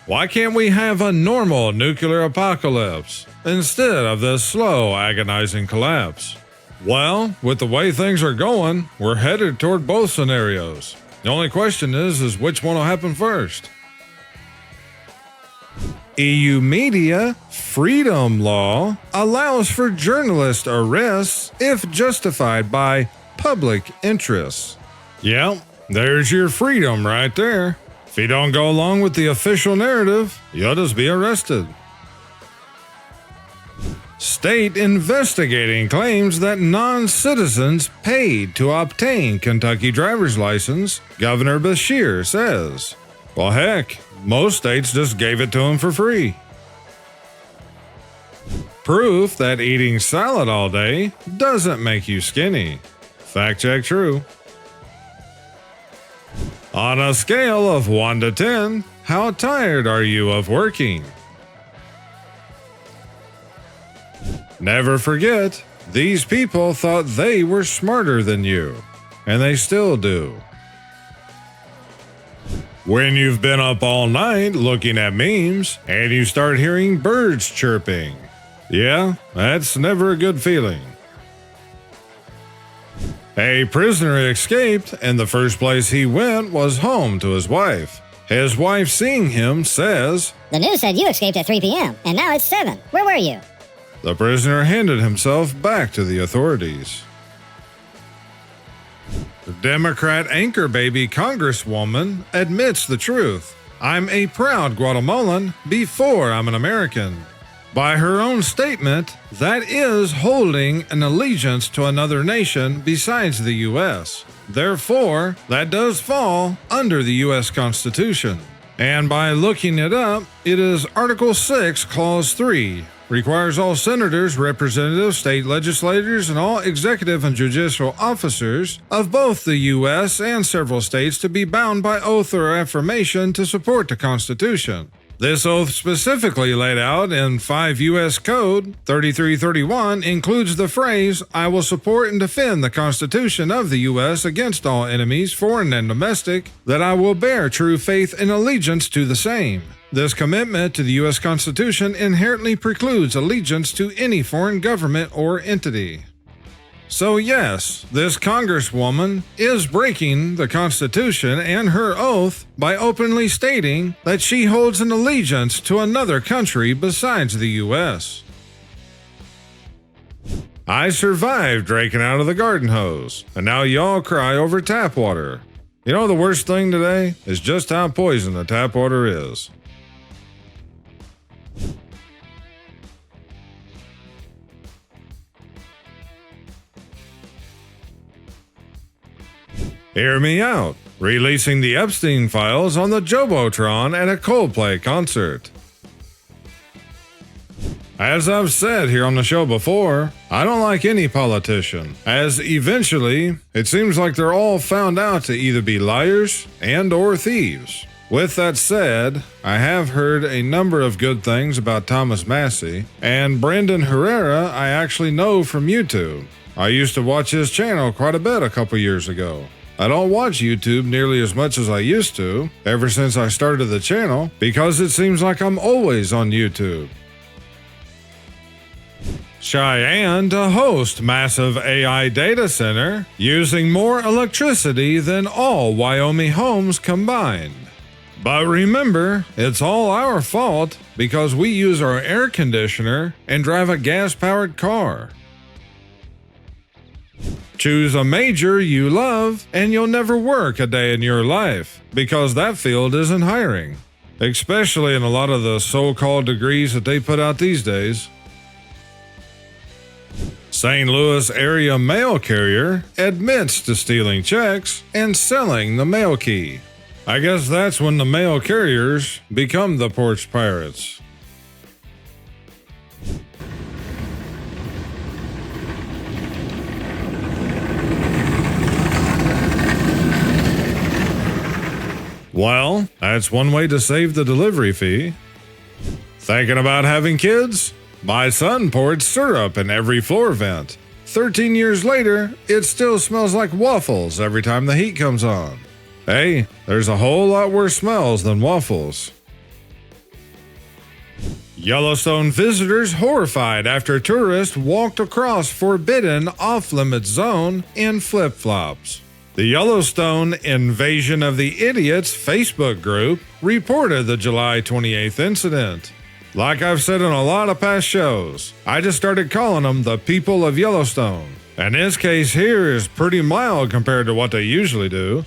A: Why can't we have a normal nuclear apocalypse instead of this slow, agonizing collapse? Well, with the way things are going, we're headed toward both scenarios. The only question is which one will happen first? EU media freedom law allows for journalist arrests if justified by public interests. Yeah, there's your freedom right there. If you don't go along with the official narrative, you'll just be arrested. State investigating claims that non-citizens paid to obtain Kentucky driver's license, Governor Beshear says. Well, heck, most states just gave it to him for free. Proof that eating salad all day doesn't make you skinny. Fact check true. On a scale of 1 to 10, how tired are you of working? Never forget, these people thought they were smarter than you, and they still do. When you've been up all night looking at memes, and you start hearing birds chirping. Yeah, that's never a good feeling. A prisoner escaped, and the first place he went was home to his wife. His wife, seeing him, says,
B: "The news said you escaped at 3 p.m., and now it's 7. Where were you?"
A: The prisoner handed himself back to the authorities. The Democrat anchor baby congresswoman admits the truth. "I'm a proud Guatemalan before I'm an American." By her own statement, that is holding an allegiance to another nation besides the U.S. Therefore, that does fall under the U.S. Constitution. And by looking it up, it is Article 6, Clause 3. Requires all senators, representatives, state legislators, and all executive and judicial officers of both the U.S. and several states to be bound by oath or affirmation to support the Constitution. This oath specifically laid out in 5 U.S. Code 3331 includes the phrase, "I will support and defend the Constitution of the U.S. against all enemies, foreign and domestic, that I will bear true faith and allegiance to the same." This commitment to the U.S. Constitution inherently precludes allegiance to any foreign government or entity. So yes, this Congresswoman is breaking the Constitution and her oath by openly stating that she holds an allegiance to another country besides the U.S. I survived drinking out of the garden hose, and now y'all cry over tap water. You know the worst thing today is just how poison the tap water is. Hear me out. Releasing the Epstein files on the Jumbotron at a Coldplay concert. As I've said here on the show before, I don't like any politician, as eventually it seems like they're all found out to either be liars and or thieves. With that said, I have heard a number of good things about Thomas Massey, and Brendan Herrera I actually know from YouTube. I used to watch his channel quite a bit a couple years ago. I don't watch YouTube nearly as much as I used to ever since I started the channel because it seems like I'm always on YouTube. Cheyenne to host massive AI data center using more electricity than all Wyoming homes combined. But remember, it's all our fault because we use our air conditioner and drive a gas-powered car. Choose a major you love, and you'll never work a day in your life, because that field isn't hiring, especially in a lot of the so-called degrees that they put out these days. St. Louis area mail carrier admits to stealing checks and selling the mail key. I guess that's when the mail carriers become the porch pirates. Well, that's one way to save the delivery fee. Thinking about having kids? My son poured syrup in every floor vent. 13 years later, it still smells like waffles every time the heat comes on. Hey, there's a whole lot worse smells than waffles. Yellowstone visitors horrified after tourists walked across forbidden off-limits zone in flip-flops. The Yellowstone Invasion of the Idiots Facebook group reported the July 28th incident. Like I've said in a lot of past shows, I just started calling them the people of Yellowstone. And this case here is pretty mild compared to what they usually do.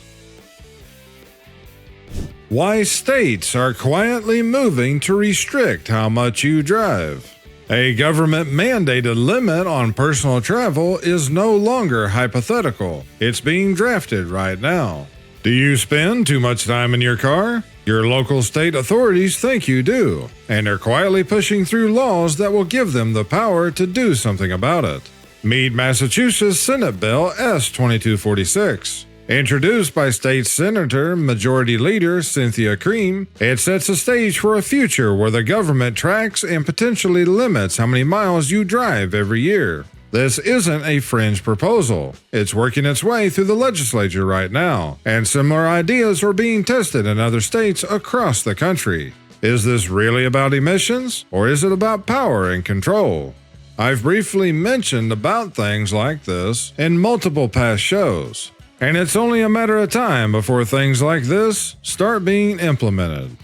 A: Why states are quietly moving to restrict how much you drive. A government-mandated limit on personal travel is no longer hypothetical. It's being drafted right now. Do you spend too much time in your car? Your local state authorities think you do, and are quietly pushing through laws that will give them the power to do something about it. Meet Massachusetts Senate Bill S-2246. Introduced by State Senator Majority Leader Cynthia Cream, it sets a stage for a future where the government tracks and potentially limits how many miles you drive every year. This isn't a fringe proposal. It's working its way through the legislature right now, and similar ideas are being tested in other states across the country. Is this really about emissions, or is it about power and control? I've briefly mentioned about things like this in multiple past shows. And it's only a matter of time before things like this start being implemented.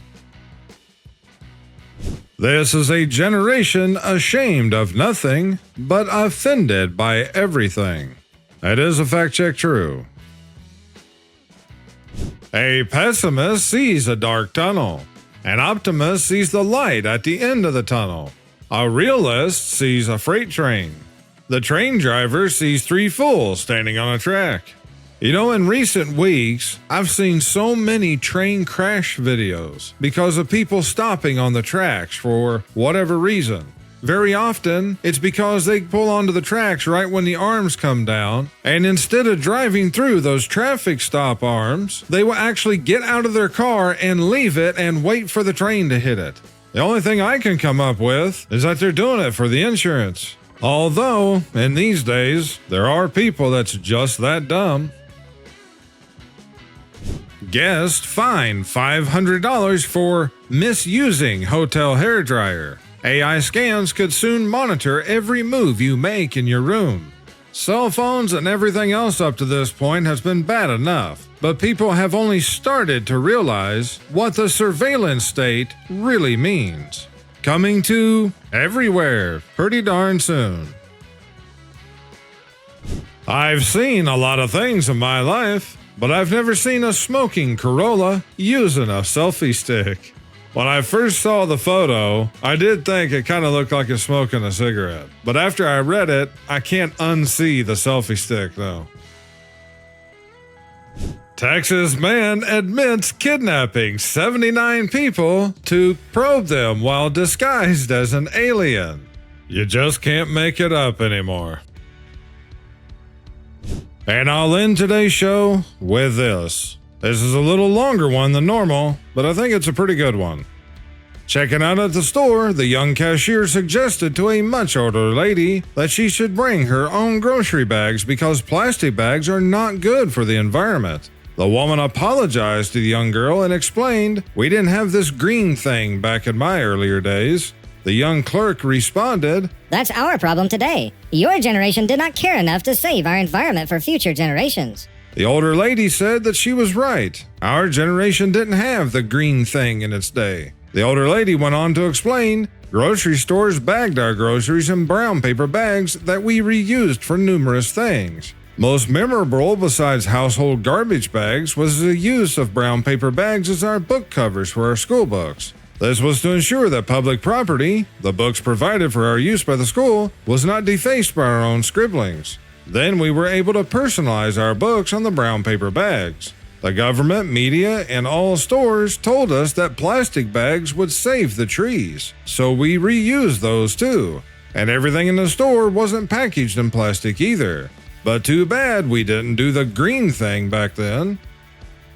A: This is a generation ashamed of nothing, but offended by everything. That is a fact check true. A pessimist sees a dark tunnel. An optimist sees the light at the end of the tunnel. A realist sees a freight train. The train driver sees 3 fools standing on a track. You know, in recent weeks, I've seen so many train crash videos because of people stopping on the tracks for whatever reason. Very often, it's because they pull onto the tracks right when the arms come down, and instead of driving through those traffic stop arms, they will actually get out of their car and leave it and wait for the train to hit it. The only thing I can come up with is that they're doing it for the insurance. Although, in these days, there are people that's just that dumb. Guest fined $500 for misusing hotel hairdryer. AI scans could soon monitor every move you make in your room. Cell phones and everything else up to this point has been bad enough, but people have only started to realize what the surveillance state really means. Coming to everywhere pretty darn soon. I've seen a lot of things in my life, but I've never seen a smoking Corolla using a selfie stick. When I first saw the photo, I did think it kind of looked like it's smoking a cigarette. But after I read it, I can't unsee the selfie stick though. Texas man admits kidnapping 79 people to probe them while disguised as an alien. You just can't make it up anymore. And I'll end today's show with this. This is a little longer one than normal, but I think it's a pretty good one. Checking out at the store, the young cashier suggested to a much older lady that she should bring her own grocery bags because plastic bags are not good for the environment. The woman apologized to the young girl and explained, "We didn't have this green thing back in my earlier days." The young clerk responded,
B: "That's our problem today. Your generation did not care enough to save our environment for future generations."
A: The older lady said that she was right. Our generation didn't have the green thing in its day. The older lady went on to explain, grocery stores bagged our groceries in brown paper bags that we reused for numerous things. Most memorable besides household garbage bags was the use of brown paper bags as our book covers for our school books. This was to ensure that public property, the books provided for our use by the school, was not defaced by our own scribblings. Then we were able to personalize our books on the brown paper bags. The government, media, and all stores told us that plastic bags would save the trees, so we reused those too. And everything in the store wasn't packaged in plastic either. But too bad we didn't do the green thing back then.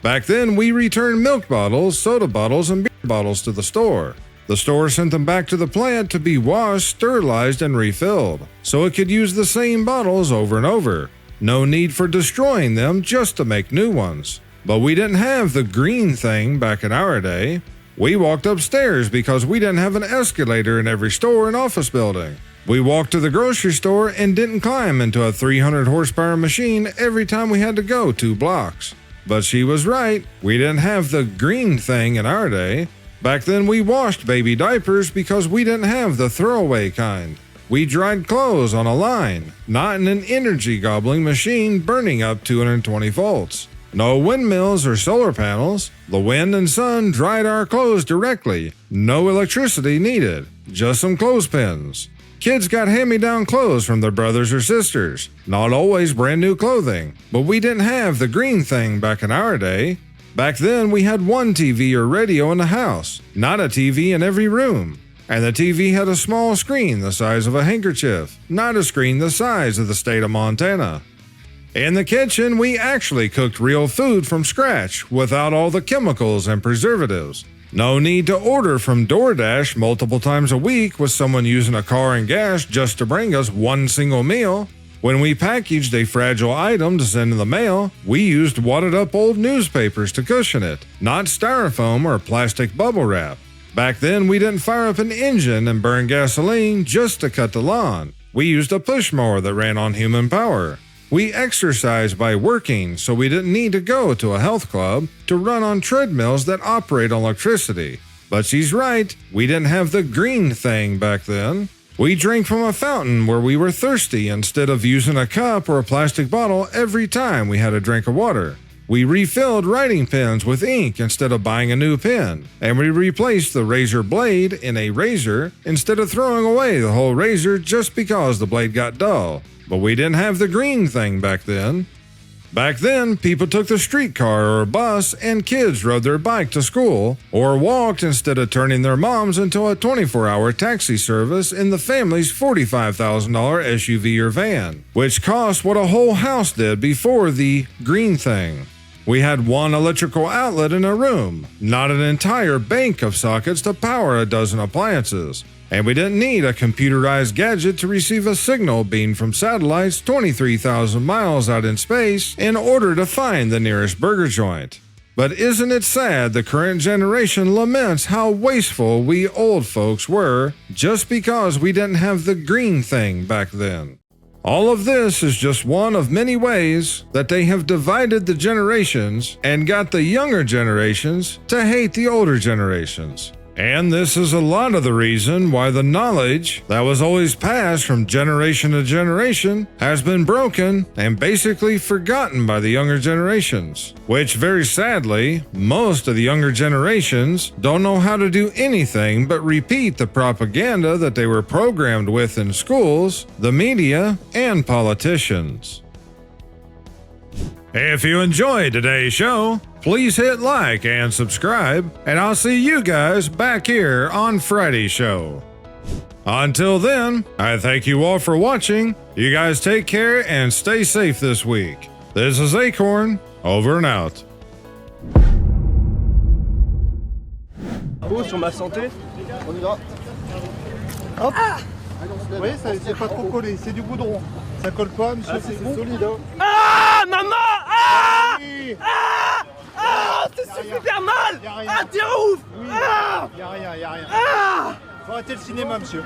A: Back then, we returned milk bottles, soda bottles, and beer bottles to the store. The store sent them back to the plant to be washed, sterilized, and refilled, so it could use the same bottles over and over. No need for destroying them just to make new ones. But we didn't have the green thing back in our day. We walked upstairs because we didn't have an escalator in every store and office building. We walked to the grocery store and didn't climb into a 300 horsepower machine every time we had to go 2 blocks. But she was right, we didn't have the green thing in our day. Back then we washed baby diapers because we didn't have the throwaway kind. We dried clothes on a line, not in an energy-gobbling machine burning up 220 volts. No windmills or solar panels. The wind and sun dried our clothes directly. No electricity needed, just some clothespins. Kids got hand-me-down clothes from their brothers or sisters, not always brand new clothing, but we didn't have the green thing back in our day. Back then, we had one TV or radio in the house, not a TV in every room. And the TV had a small screen the size of a handkerchief, not a screen the size of the state of Montana. In the kitchen, we actually cooked real food from scratch without all the chemicals and preservatives. No need to order from DoorDash multiple times a week with someone using a car and gas just to bring us one single meal. When we packaged a fragile item to send in the mail, we used wadded up old newspapers to cushion it, not styrofoam or plastic bubble wrap. Back then, we didn't fire up an engine and burn gasoline just to cut the lawn. We used a push mower that ran on human power. We exercised by working, so we didn't need to go to a health club to run on treadmills that operate on electricity. But she's right, we didn't have the green thing back then. We drank from a fountain where we were thirsty instead of using a cup or a plastic bottle every time we had a drink of water. We refilled writing pens with ink instead of buying a new pen, and we replaced the razor blade in a razor instead of throwing away the whole razor just because the blade got dull. But we didn't have the green thing back then. Back then, people took the streetcar or bus and kids rode their bike to school or walked instead of turning their moms into a 24-hour taxi service in the family's $45,000 SUV or van, which cost what a whole house did before the green thing. We had one electrical outlet in a room, not an entire bank of sockets to power a dozen appliances. And we didn't need a computerized gadget to receive a signal beamed from satellites 23,000 miles out in space in order to find the nearest burger joint. But isn't it sad the current generation laments how wasteful we old folks were just because we didn't have the green thing back then? All of this is just one of many ways that they have divided the generations and got the younger generations to hate the older generations. And this is a lot of the reason why the knowledge that was always passed from generation to generation has been broken and basically forgotten by the younger generations. Which, very sadly, most of the younger generations don't know how to do anything but repeat the propaganda that they were programmed with in schools, the media, and politicians. If you enjoyed today's show, please hit like and subscribe, and I'll see you guys back here on Friday's show. Until then, I thank you all for watching. You guys take care and stay safe this week. This is Akorn, over and out.
C: Sur ma santé, on y va. Hop. Vous voyez, c'est pas trop collé, c'est du goudron. Ça colle pas, monsieur, c'est bon. Solide, hein.
D: Ah, maman! Ah! Ah! Ah! C'est super mal! Ah, t'es ouf!
C: Oui,
D: Ah!
C: y'a rien.
D: Ah!
C: Faut arrêter le cinéma, monsieur.